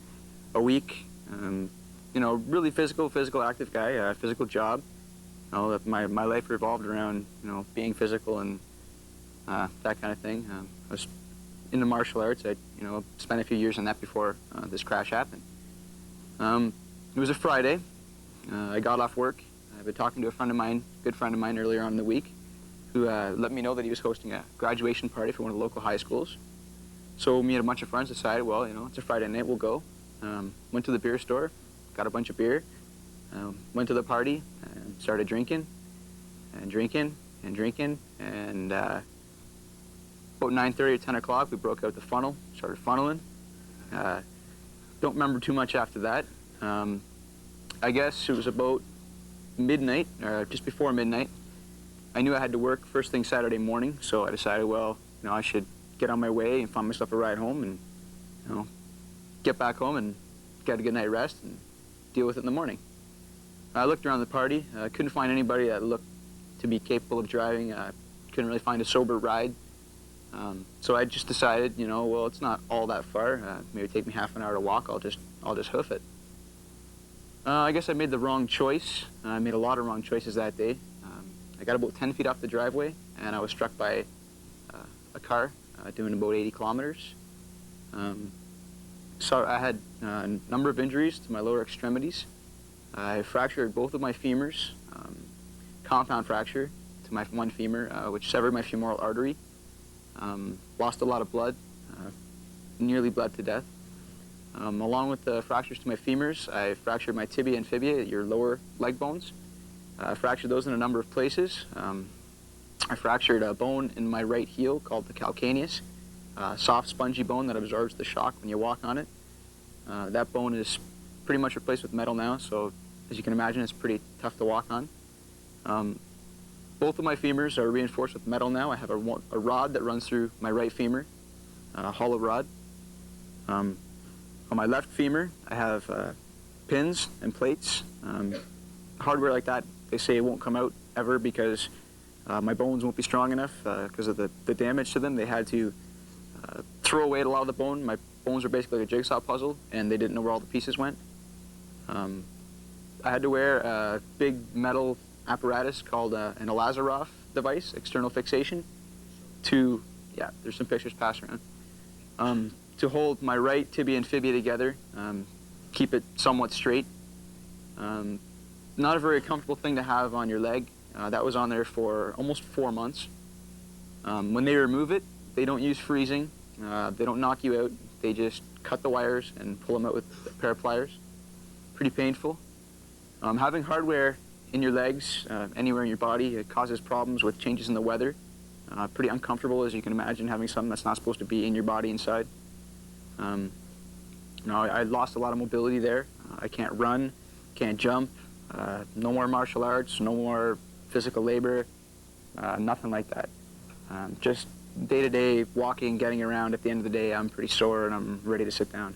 a week. You know, really physical active guy, physical job. You know, my life revolved around, you know, being physical and that kind of thing. I was into martial arts. I, you know, spent a few years in that before this crash happened. It was a Friday. I got off work. I've been talking to a friend of mine, good friend of mine, earlier on in the week, who let me know that he was hosting a graduation party for one of the local high schools. So me and a bunch of friends decided, well, you know, it's a Friday night, we'll go. Went to the beer store, got a bunch of beer, went to the party, and started drinking, and drinking, and drinking, and about 9:30 or 10 o'clock, we broke out the funnel, started funneling. Don't remember too much after that. I guess it was about midnight, or just before midnight. I knew I had to work first thing Saturday morning, so I decided, well, you know, I should get on my way and find myself a ride home and, you know, get back home and get a good night rest and deal with it in the morning. I looked around the party. I couldn't find anybody that looked to be capable of driving. Couldn't really find a sober ride. So I just decided, you know, well, it's not all that far. Maybe take me half an hour to walk. I'll just hoof it. I guess I made the wrong choice. I made a lot of wrong choices that day. I got about 10 feet off the driveway, and I was struck by a car doing about 80 kilometers. So I had a number of injuries to my lower extremities. I fractured both of my femurs, compound fracture to my one femur, which severed my femoral artery. Lost a lot of blood, nearly bled to death. Along with the fractures to my femurs, I fractured my tibia and fibia, your lower leg bones. I fractured those in a number of places. I fractured a bone in my right heel called the calcaneus, soft, spongy bone that absorbs the shock when you walk on it. That bone is pretty much replaced with metal now, so as you can imagine, it's pretty tough to walk on. Both of my femurs are reinforced with metal now. I have a rod that runs through my right femur, a hollow rod. On my left femur, I have pins and plates. Hardware like that, they say it won't come out ever because my bones won't be strong enough because of the damage to them. They had to throw away a lot of the bone. My bones were basically like a jigsaw puzzle, and they didn't know where all the pieces went. I had to wear a big metal apparatus called an Elazaroff device, external fixation, to, yeah, there's some pictures passed around, to hold my right tibia and fibia together, keep it somewhat straight. Not a very comfortable thing to have on your leg. That was on there for almost 4 months. When they remove it, they don't use freezing. They don't knock you out. They just cut the wires and pull them out with a pair of pliers. Pretty painful. Having hardware in your legs, anywhere in your body, it causes problems with changes in the weather. Pretty uncomfortable, as you can imagine, having something that's not supposed to be in your body inside. You know, I lost a lot of mobility there. I can't run, can't jump, no more martial arts, no more physical labor, nothing like that. Just day-to-day walking, getting around. At the end of the day, I'm pretty sore and I'm ready to sit down.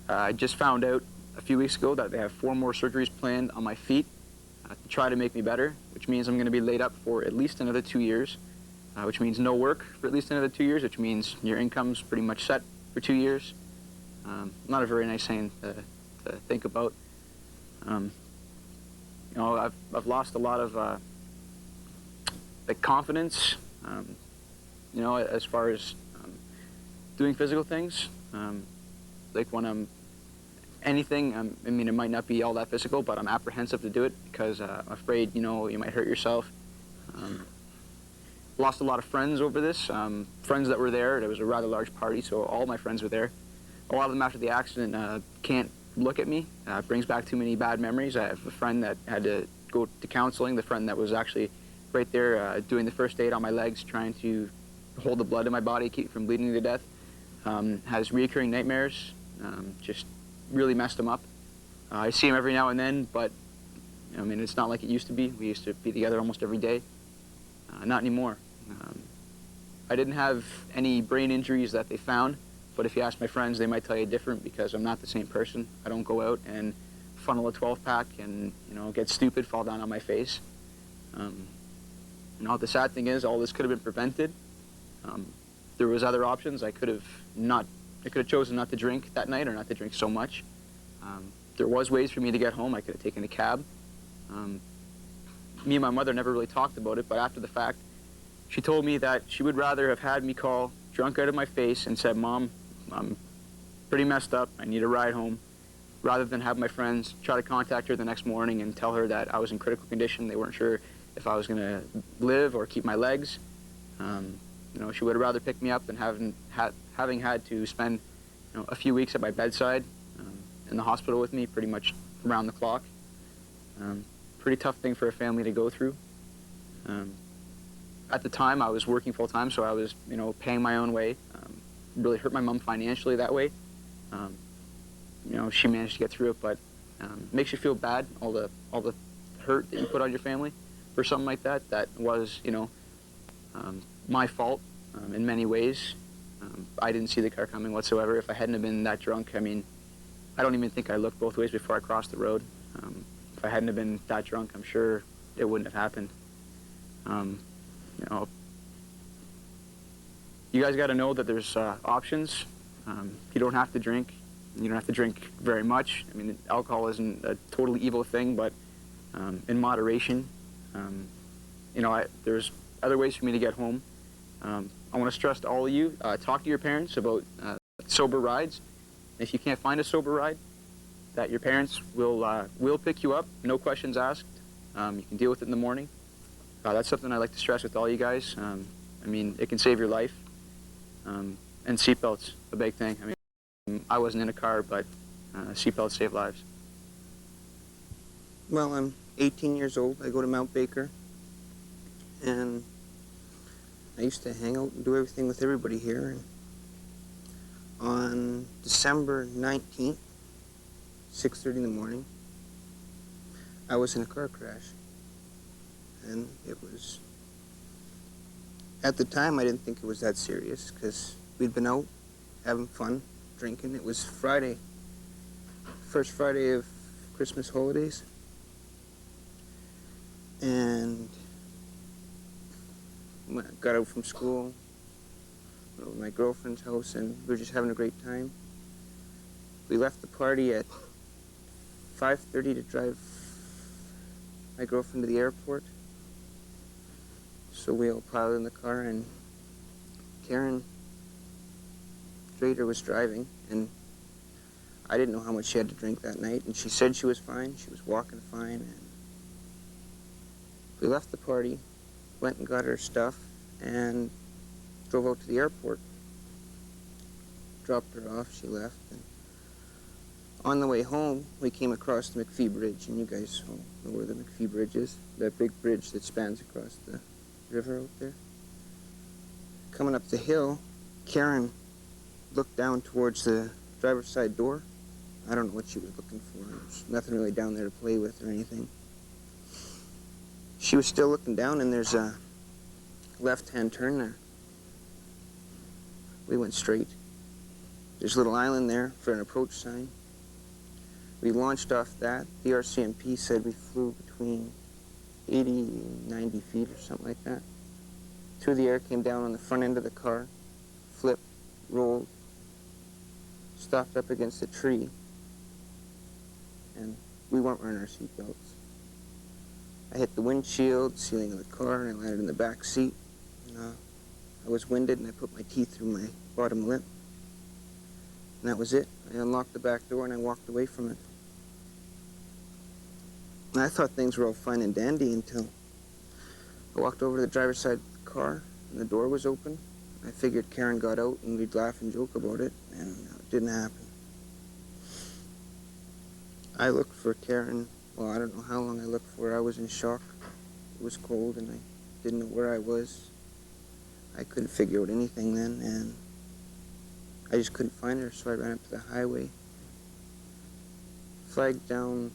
I just found out a few weeks ago that they have 4 more surgeries planned on my feet to try to make me better, which means I'm going to be laid up for at least another 2 years, which means no work for at least another 2 years, which means your income's pretty much set for 2 years. Not a very nice thing to think about. You know, I've lost a lot of like confidence, you know, as far as doing physical things. Like when I'm anything, I mean, it might not be all that physical, but I'm apprehensive to do it because I'm afraid, you know, you might hurt yourself. Lost a lot of friends over this. Friends that were there. It was a rather large party, so all my friends were there. A lot of them after the accident can't look at me. It brings back too many bad memories. I have a friend that had to go to counseling, the friend that was actually right there doing the first aid on my legs, trying to hold the blood in my body, keep from bleeding to death. Has recurring nightmares, just really messed him up. I see him every now and then, but I mean, it's not like it used to be. We used to be together almost every day. Not anymore. I didn't have any brain injuries that they found, but if you ask my friends, they might tell you different because I'm not the same person. I don't go out and funnel a 12-pack and, you know, get stupid, fall down on my face. You know, the sad thing is all this could have been prevented. There was other options. I could have chosen not to drink that night or not to drink so much. There was ways for me to get home. I could have taken a cab. Me and my mother never really talked about it, but after the fact, she told me that she would rather have had me call drunk out of my face and said, "Mom, I'm pretty messed up. I need a ride home," rather than have my friends try to contact her the next morning and tell her that I was in critical condition. They weren't sure if I was going to live or keep my legs. You know, she would have rather picked me up than having had to spend, you know, a few weeks at my bedside in the hospital with me pretty much around the clock. Pretty tough thing for a family to go through. At the time, I was working full-time, so I was, you know, paying my own way. Really hurt my mom financially that way. You know, she managed to get through it, but it makes you feel bad, all the hurt that you put on your family for something like that. That was, you know, my fault in many ways. I didn't see the car coming whatsoever. If I hadn't have been that drunk, I mean, I don't even think I looked both ways before I crossed the road. If I hadn't have been that drunk, I'm sure it wouldn't have happened. You know, you guys got to know that there's options. You don't have to drink. You don't have to drink very much. I mean, alcohol isn't a totally evil thing, but in moderation. You know, there's other ways for me to get home. I want to stress to all of you, talk to your parents about sober rides. If you can't find a sober ride, that your parents will pick you up, no questions asked. You can deal with it in the morning. That's something I like to stress with all you guys. I mean, it can save your life. And seatbelts, a big thing. I mean, I wasn't in a car, but seatbelts save lives. Well, I'm 18 years old. I go to Mount Baker. And I used to hang out and do everything with everybody here. And on December 19th, 6:30 in the morning, I was in a car crash. And it was, at the time, I didn't think it was that serious because we'd been out having fun, drinking. It was Friday, first Friday of Christmas holidays. And when I got out from school, went over to my girlfriend's house, and we were just having a great time. We left the party at 5:30 to drive my girlfriend to the airport. So we all piled in the car, and Karen Drader was driving, and I didn't know how much she had to drink that night, and she said she was fine. She was walking fine, and we left the party, went and got her stuff, and drove out to the airport. Dropped her off, she left, and on the way home, we came across the McPhee Bridge, and you guys all know where the McPhee Bridge is, that big bridge that spans across the river out there. Coming up the hill, Karen looked down towards the driver's side door. I don't know what she was looking for. There's nothing really down there to play with or anything. She was still looking down, and there's a left-hand turn there. We went straight. There's a little island there for an approach sign. We launched off that. The RCMP said we flew between 80 and 90 feet or something like that. Through the air, came down on the front end of the car, flipped, rolled, stopped up against a tree, and we weren't wearing our seatbelts. I hit the windshield, ceiling of the car, and I landed in the back seat. And, I was winded, and I put my teeth through my bottom lip. And that was it. I unlocked the back door, and I walked away from it. And I thought things were all fine and dandy until I walked over to the driver's side of the car, and the door was open. I figured Karen got out, and we'd laugh and joke about it, and it didn't happen. I looked for Karen. Well, I don't know how long I looked for her. I was in shock. It was cold, and I didn't know where I was. I couldn't figure out anything then, and I just couldn't find her, so I ran up to the highway, flagged down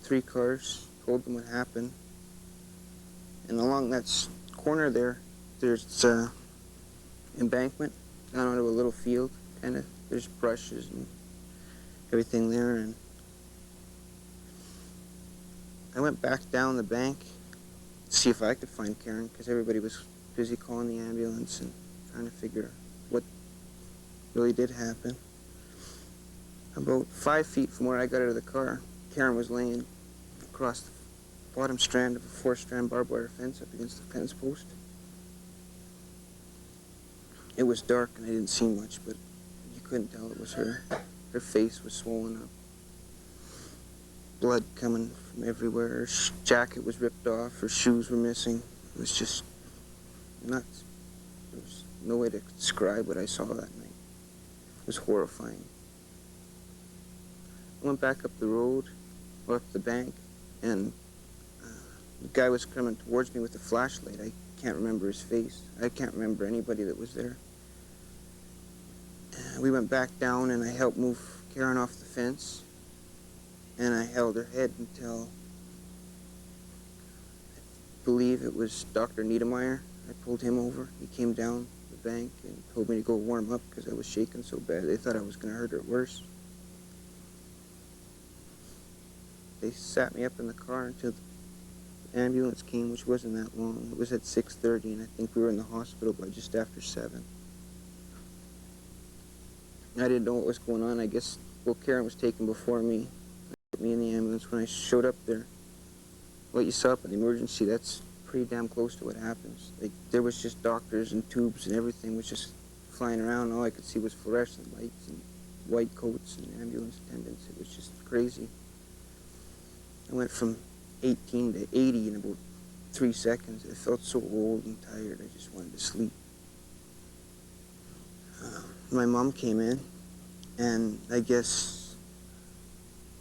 3 cars, told them what happened, and along that corner there's embankment down onto a little field, kind of. There's brushes and everything there, and I went back down the bank to see if I could find Karen, because everybody was busy calling the ambulance and trying to figure what really did happen. About 5 feet from where I got out of the car, Karen was laying across the bottom strand of a 4-strand barbed wire fence up against the fence post. It was dark and I didn't see much, but you couldn't tell it was her. Her face was swollen up. Blood coming from everywhere. Her jacket was ripped off. Her shoes were missing. It was just nuts. There was no way to describe what I saw that night. It was horrifying. I went back up the road, or up the bank, and the guy was coming towards me with a flashlight. I can't remember his face. I can't remember anybody that was there. We went back down and I helped move Karen off the fence, and I held her head until I believe it was Dr. Niedermeyer. I pulled him over. He came down the bank and told me to go warm up because I was shaking so bad. They thought I was going to hurt her worse. They sat me up in the car until the ambulance came, which wasn't that long. It was at 6:30, and I think we were in the hospital by just after 7. I didn't know what was going on. I guess, well, Karen was taken before me. They put me in the ambulance. When I showed up there, what you saw up in the emergency, that's pretty damn close to what happens. Like, there was just doctors and tubes and everything was just flying around. All I could see was fluorescent lights and white coats and ambulance attendants. It was just crazy. I went from 18 to 80 in about 3 seconds. I felt so old and tired, I just wanted to sleep. My mom came in, and I guess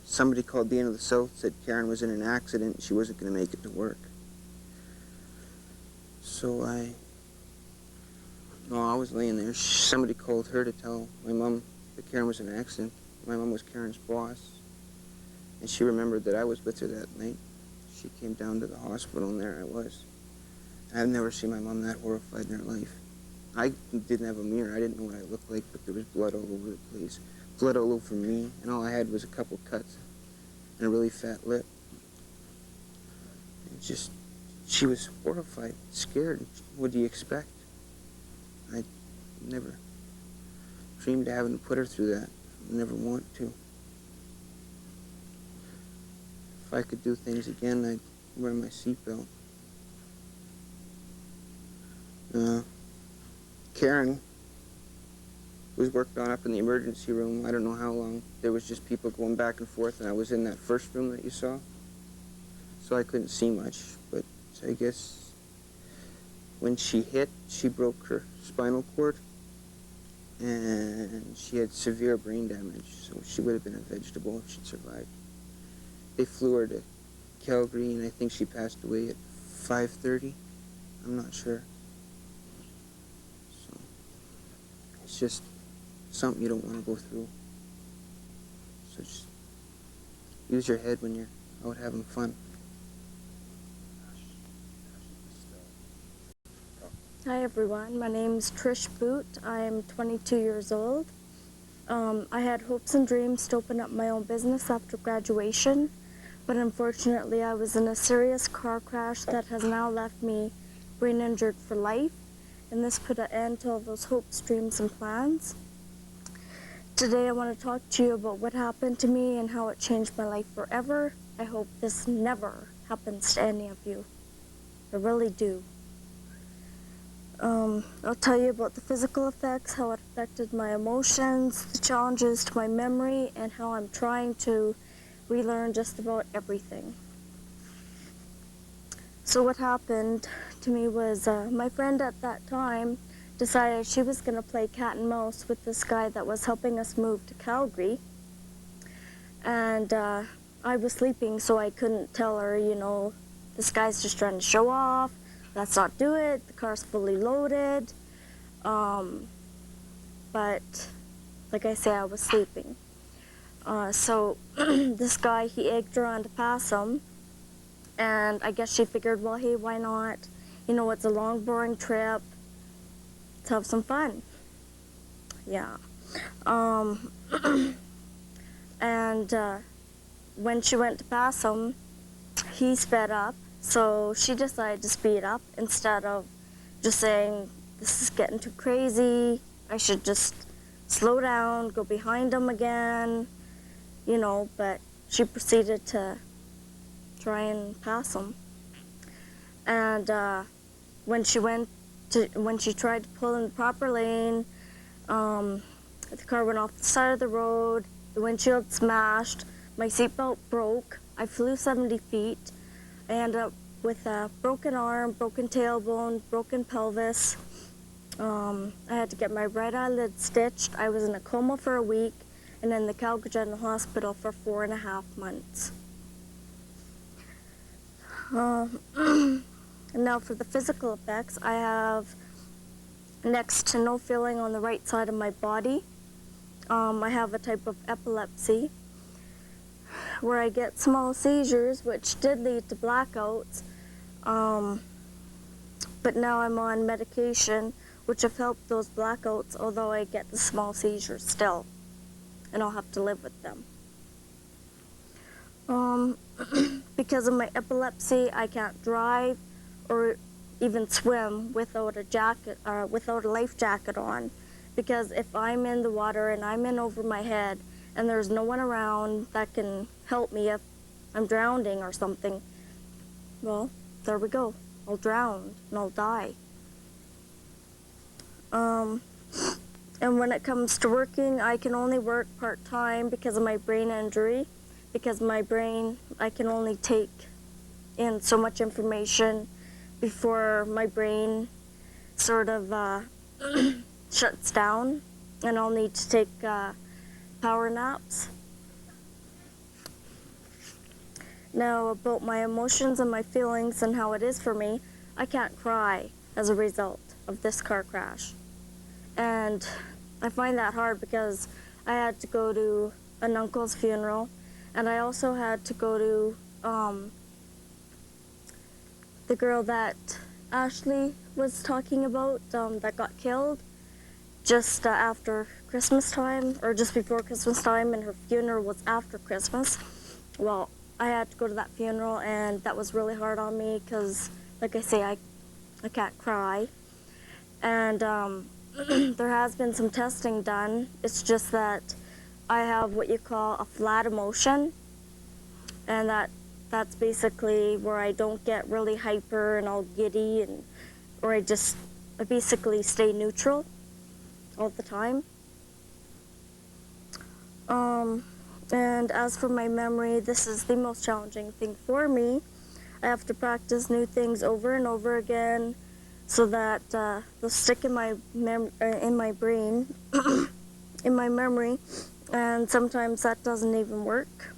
somebody called the Inn of the South, said Karen was in an accident and she wasn't going to make it to work. So I was laying there. Somebody called her to tell my mom that Karen was in an accident. My mom was Karen's boss, and she remembered that I was with her that night. She came down to the hospital, and there I was. I've never seen my mom that horrified in her life. I didn't have a mirror. I didn't know what I looked like, but there was blood all over the place. Blood all over me, and all I had was a couple cuts and a really fat lip. And just, she was horrified, scared. What do you expect? I never dreamed of having to put her through that. I never want to. If I could do things again, I'd wear my seatbelt. Karen was worked on up in the emergency room. I don't know how long. There was just people going back and forth, and I was in that first room that you saw. So I couldn't see much, but I guess when she hit, she broke her spinal cord, and she had severe brain damage, so she would have been a vegetable if she'd survived. They flew her to Calgary, and I think she passed away at 5:30. I'm not sure. So it's just something you don't want to go through. So just use your head when you're out having fun. Hi everyone, my name is Trish Boot. I'm 22 years old. I had hopes and dreams to open up my own business after graduation, but unfortunately I was in a serious car crash that has now left me brain injured for life, and this put an end to all those hopes, dreams, and plans. Today I want to talk to you about what happened to me and how it changed my life forever. I hope this never happens to any of you. I really do. I'll tell you about the physical effects, how it affected my emotions, the challenges to my memory, and how I'm trying to relearn just about everything. So what happened to me was my friend at that time decided she was going to play cat and mouse with this guy that was helping us move to Calgary. And I was sleeping, so I couldn't tell her, you know, this guy's just trying to show off. Let's not do it. The car's fully loaded. but like I say, I was sleeping. So this guy, he egged her on to pass him, and I guess she figured, well, hey, why not? You know, it's a long, boring trip. Let's have some fun. Yeah. And when she went to pass him, he sped up, so she decided to speed up instead of just saying, this is getting too crazy, I should just slow down, go behind him again, you know, but she proceeded to try and pass him. And when she tried to pull in the proper lane, the car went off the side of the road, the windshield smashed, my seatbelt broke, I flew 70 feet, I ended up with a broken arm, broken tailbone, broken pelvis. I had to get my right eyelid stitched. I was in a coma for a week and in the Calgary General Hospital for 4.5 months. And now for the physical effects, I have next to no feeling on the right side of my body. I have a type of epilepsy where I get small seizures, which did lead to blackouts. But now I'm on medication, which have helped those blackouts, although I get the small seizures still, and I'll have to live with them. Because of my epilepsy, I can't drive or even swim without a jacket, without a life jacket on. Because if I'm in the water and I'm in over my head and there's no one around that can help me if I'm drowning or something, well, there we go. I'll drown and I'll die. And when it comes to working, I can only work part-time because of my brain injury. Because my brain, I can only take in so much information before my brain sort of shuts down, and I'll need to take power naps. Now, about my emotions and my feelings and how it is for me, I can't cry as a result of this car crash. And I find that hard because I had to go to an uncle's funeral, and I also had to go to the girl that Ashley was talking about that got killed just after Christmas time, or just before Christmas time, and her funeral was after Christmas. Well, I had to go to that funeral, and that was really hard on me because, like I say, I can't cry. And there has been some testing done. It's just that I have what you call a flat emotion, and that's basically where I don't get really hyper and all giddy, or I basically stay neutral all the time. And as for my memory, this is the most challenging thing for me. I have to practice new things over and over again so that they'll stick in my brain, in my memory, and sometimes that doesn't even work.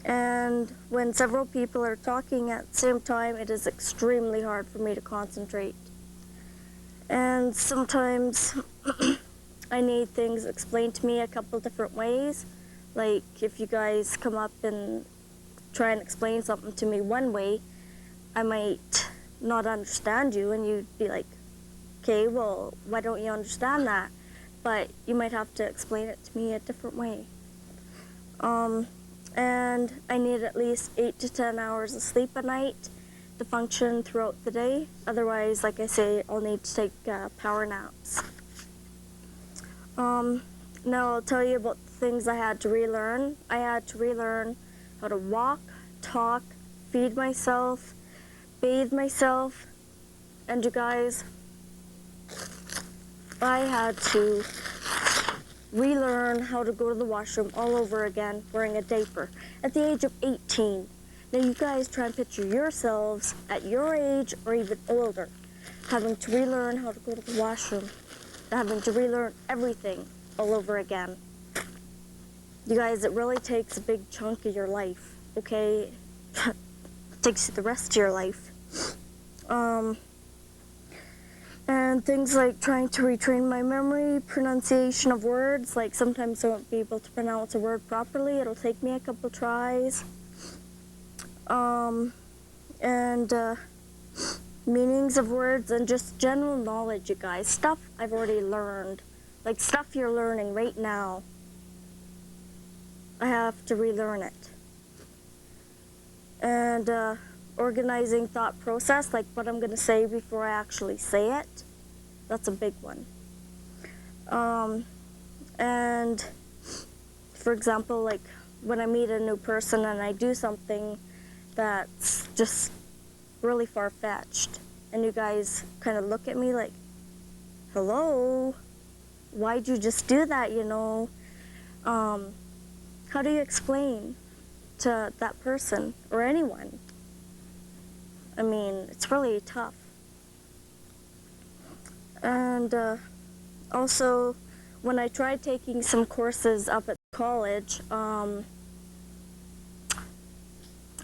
And when several people are talking at the same time, it is extremely hard for me to concentrate. And sometimes I need things explained to me a couple different ways. Like if you guys come up and try and explain something to me one way, I might not understand you, and you'd be like, okay, well, why don't you understand that? But you might have to explain it to me a different way. And I need at least 8 to 10 hours of sleep a night to function throughout the day. Otherwise, like I say, I'll need to take power naps. Now I'll tell you about the things I had to relearn. I had to relearn how to walk, talk, feed myself, bathe myself, and you guys, I had to relearn how to go to the washroom all over again wearing a diaper at the age of 18. Now you guys try and picture yourselves at your age or even older, having to relearn how to go to the washroom, having to relearn everything all over again. You guys, it really takes a big chunk of your life, okay? It takes you the rest of your life. And things like trying to retrain my memory, pronunciation of words, like sometimes I won't be able to pronounce a word properly. It'll take me a couple tries. Meanings of words and just general knowledge, you guys. Stuff I've already learned. Like stuff you're learning right now. I have to relearn it. And organizing thought process, like what I'm going to say before I actually say it. That's a big one. And for example, like when I meet a new person and I do something that's just really far-fetched, and you guys kind of look at me like, hello, why'd you just do that, you know? How do you explain to that person or anyone? I mean, it's really tough. And also, when I tried taking some courses up at college, I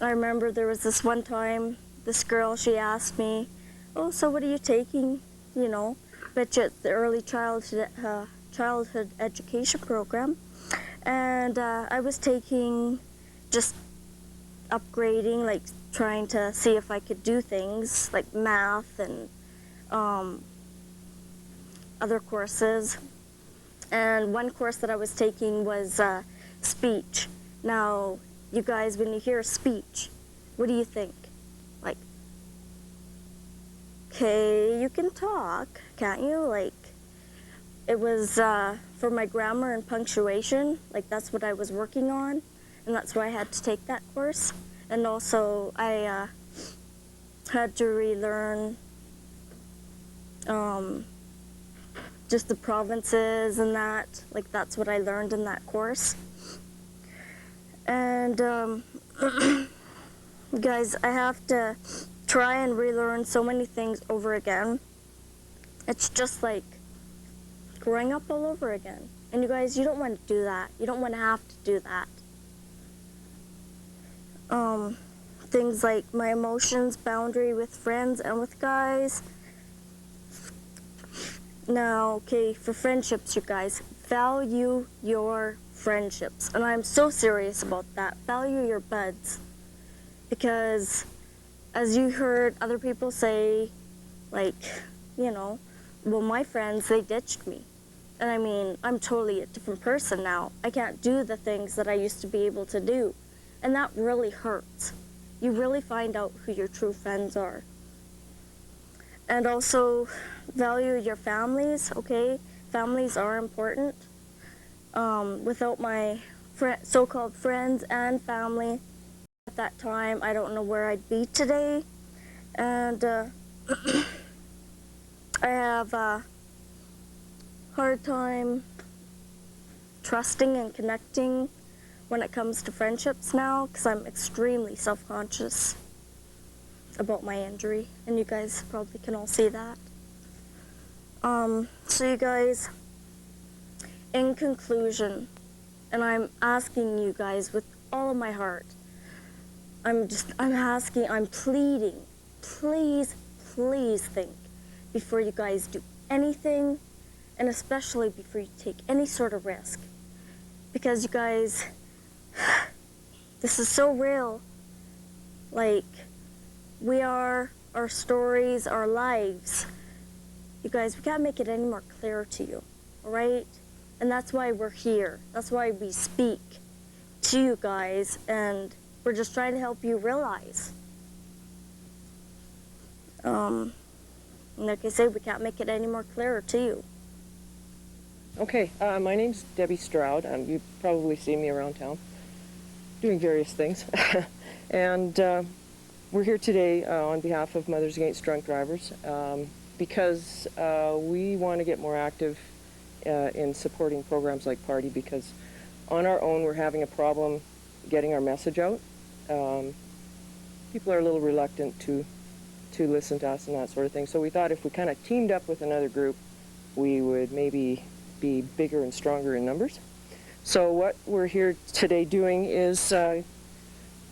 remember there was this one time, this girl, she asked me, oh, so what are you taking, you know, bet you it's the early childhood education program. And I was taking just upgrading, like trying to see if I could do things like math and other courses. And one course that I was taking was speech. Now, you guys, when you hear speech, what do you think? Like, okay, you can talk, can't you? Like, it was for my grammar and punctuation, like that's what I was working on, and that's why I had to take that course. And also, I had to relearn just the provinces and that, like that's what I learned in that course. And guys, I have to try and relearn so many things over again. It's just like growing up all over again. And you guys, you don't want to do that. You don't want to have to do that. Things like my emotions, boundary with friends and with guys. Now, okay, for friendships, you guys, value your friendships. And I'm so serious about that. Value your buds. Because as you heard other people say, like, you know, well, my friends, they ditched me. And I mean, I'm totally a different person now. I can't do the things that I used to be able to do. And that really hurts. You really find out who your true friends are. And also, value your families, okay? Families are important. Without my so-called friends and family at that time, I don't know where I'd be today. And I have a hard time trusting and connecting when it comes to friendships now, because I'm extremely self-conscious about my injury, and you guys probably can all see that. So you guys, in conclusion, and I'm asking you guys with all of my heart, I'm pleading, please, please think before you guys do anything, and especially before you take any sort of risk. Because you guys, this is so real. Like, we are our stories, our lives. You guys, we can't make it any more clear to you, all right? And that's why we're here. That's why we speak to you guys, and we're just trying to help you realize. And like I say, we can't make it any more clearer to you. Okay, my name's Debbie Stroud. You probably see me around town doing various things. And we're here today on behalf of Mothers Against Drunk Drivers because we want to get more active in supporting programs like P.A.R.T.Y, because on our own we're having a problem getting our message out. People are a little reluctant to listen to us and that sort of thing. So we thought if we kind of teamed up with another group, we would maybe be bigger and stronger in numbers. So what we're here today doing is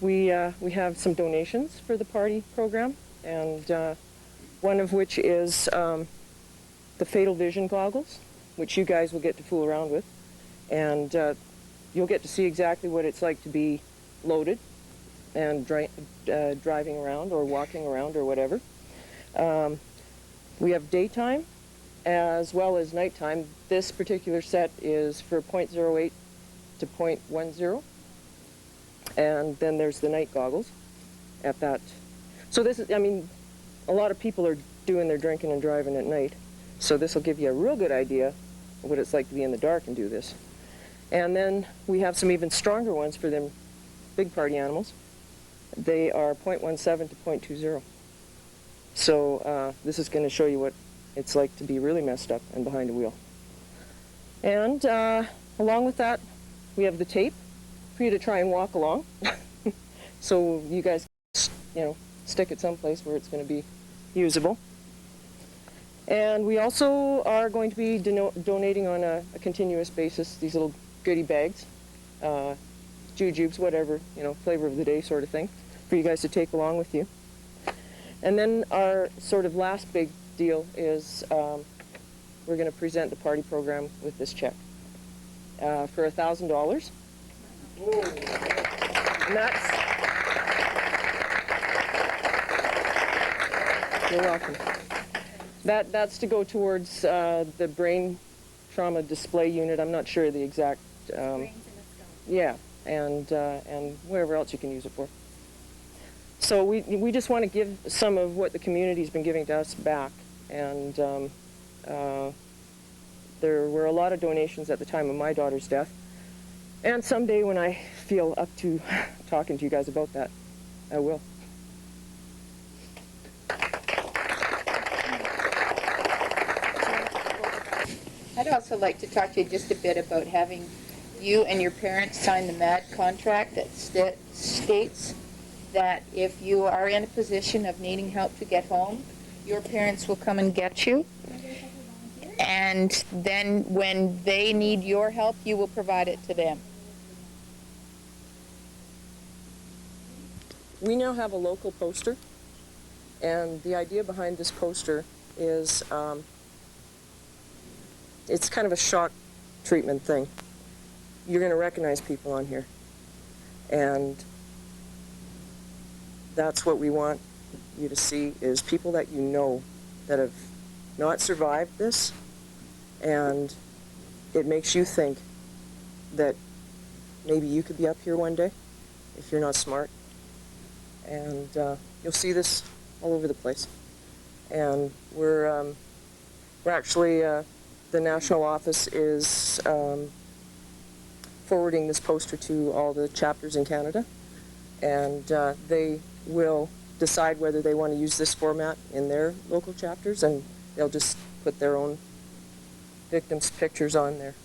we have some donations for the P.A.R.T.Y program, and one of which is the Fatal Vision goggles, which you guys will get to fool around with, and you'll get to see exactly what it's like to be loaded and driving around or walking around or whatever. We have daytime as well as nighttime. This particular set is for 0.08 to 0.10, and then there's the night goggles at that. So this is, I mean, a lot of people are doing their drinking and driving at night, so this will give you a real good idea of what it's like to be in the dark and do this. And then we have some even stronger ones for them big party animals. They are 0.17 to 0.20. So this is going to show you what it's like to be really messed up and behind a wheel. And along with that, we have the tape for you to try and walk along. So you guys, stick it someplace where it's going to be usable. And we also are going to be donating on a continuous basis these little goodie bags, jujubes, whatever, flavor of the day sort of thing, for you guys to take along with you. And then our sort of last big deal is we're going to present the party program with this check for $1,000. And you're welcome. That's to go towards the brain trauma display unit. I'm not sure the exact. Yeah, and whatever else you can use it for. So we just want to give some of what the community's been giving to us back, and there were a lot of donations at the time of my daughter's death, and someday when I feel up to talking to you guys about that, I will. I'd also like to talk to you just a bit about having you and your parents sign the M.A.D.D contract that states that if you are in a position of needing help to get home, your parents will come and get you. And then when they need your help, you will provide it to them. We now have a local poster, and the idea behind this poster is it's kind of a shock treatment thing. You're going to recognize people on here, and that's what we want you to see, is people that you know that have not survived this, and it makes you think that maybe you could be up here one day if you're not smart. And you'll see this all over the place. And we're actually, the national office is forwarding this poster to all the chapters in Canada, and they will decide whether they want to use this format in their local chapters, and they'll just put their own victims' pictures on there.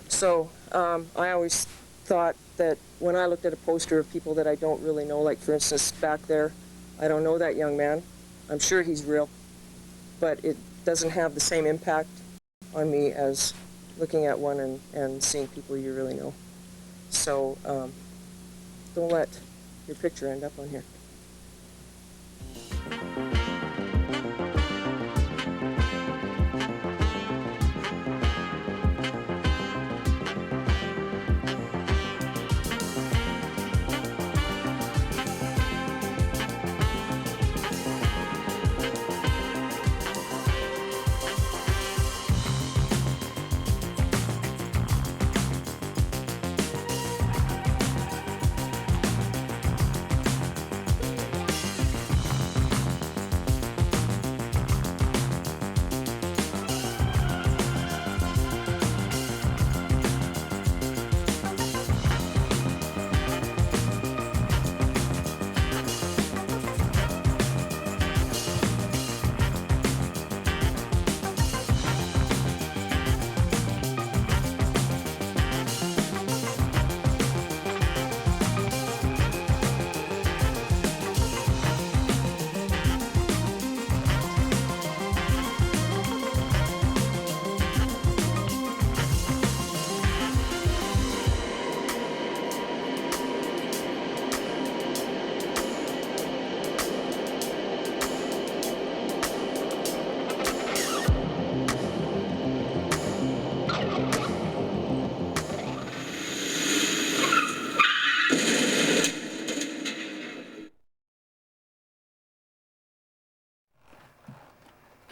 So I always thought that when I looked at a poster of people that I don't really know, like for instance back there, I don't know that young man. I'm sure he's real, but it doesn't have the same impact on me as looking at one and seeing people you really know. So don't let your picture end up on here.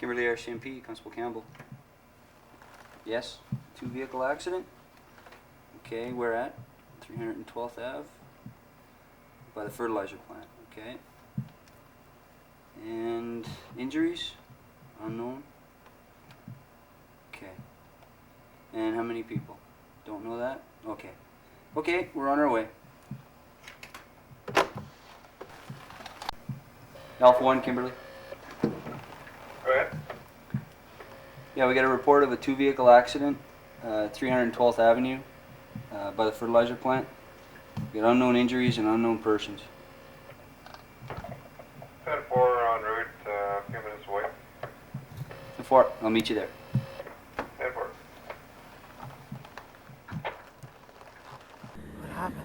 Kimberley RCMP, Constable Campbell. Yes, 2-vehicle accident. Okay, where at? 312th Ave. By the fertilizer plant, okay. And injuries? Unknown. Okay. And how many people? Don't know that? Okay. Okay, we're on our way. Alpha 1, Kimberley. Go ahead. Yeah, we got a report of a 2-vehicle accident, 312th Avenue, by the fertilizer plant. We got unknown injuries and unknown persons. 10-4 en route, a few minutes away. 4, I'll meet you there. 10-4. What happened?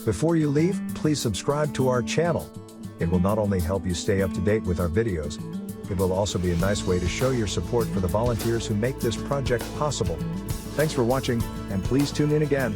Before you leave, please subscribe to our channel. It will not only help you stay up to date with our videos, it will also be a nice way to show your support for the volunteers who make this project possible. Thanks for watching, and please tune in again.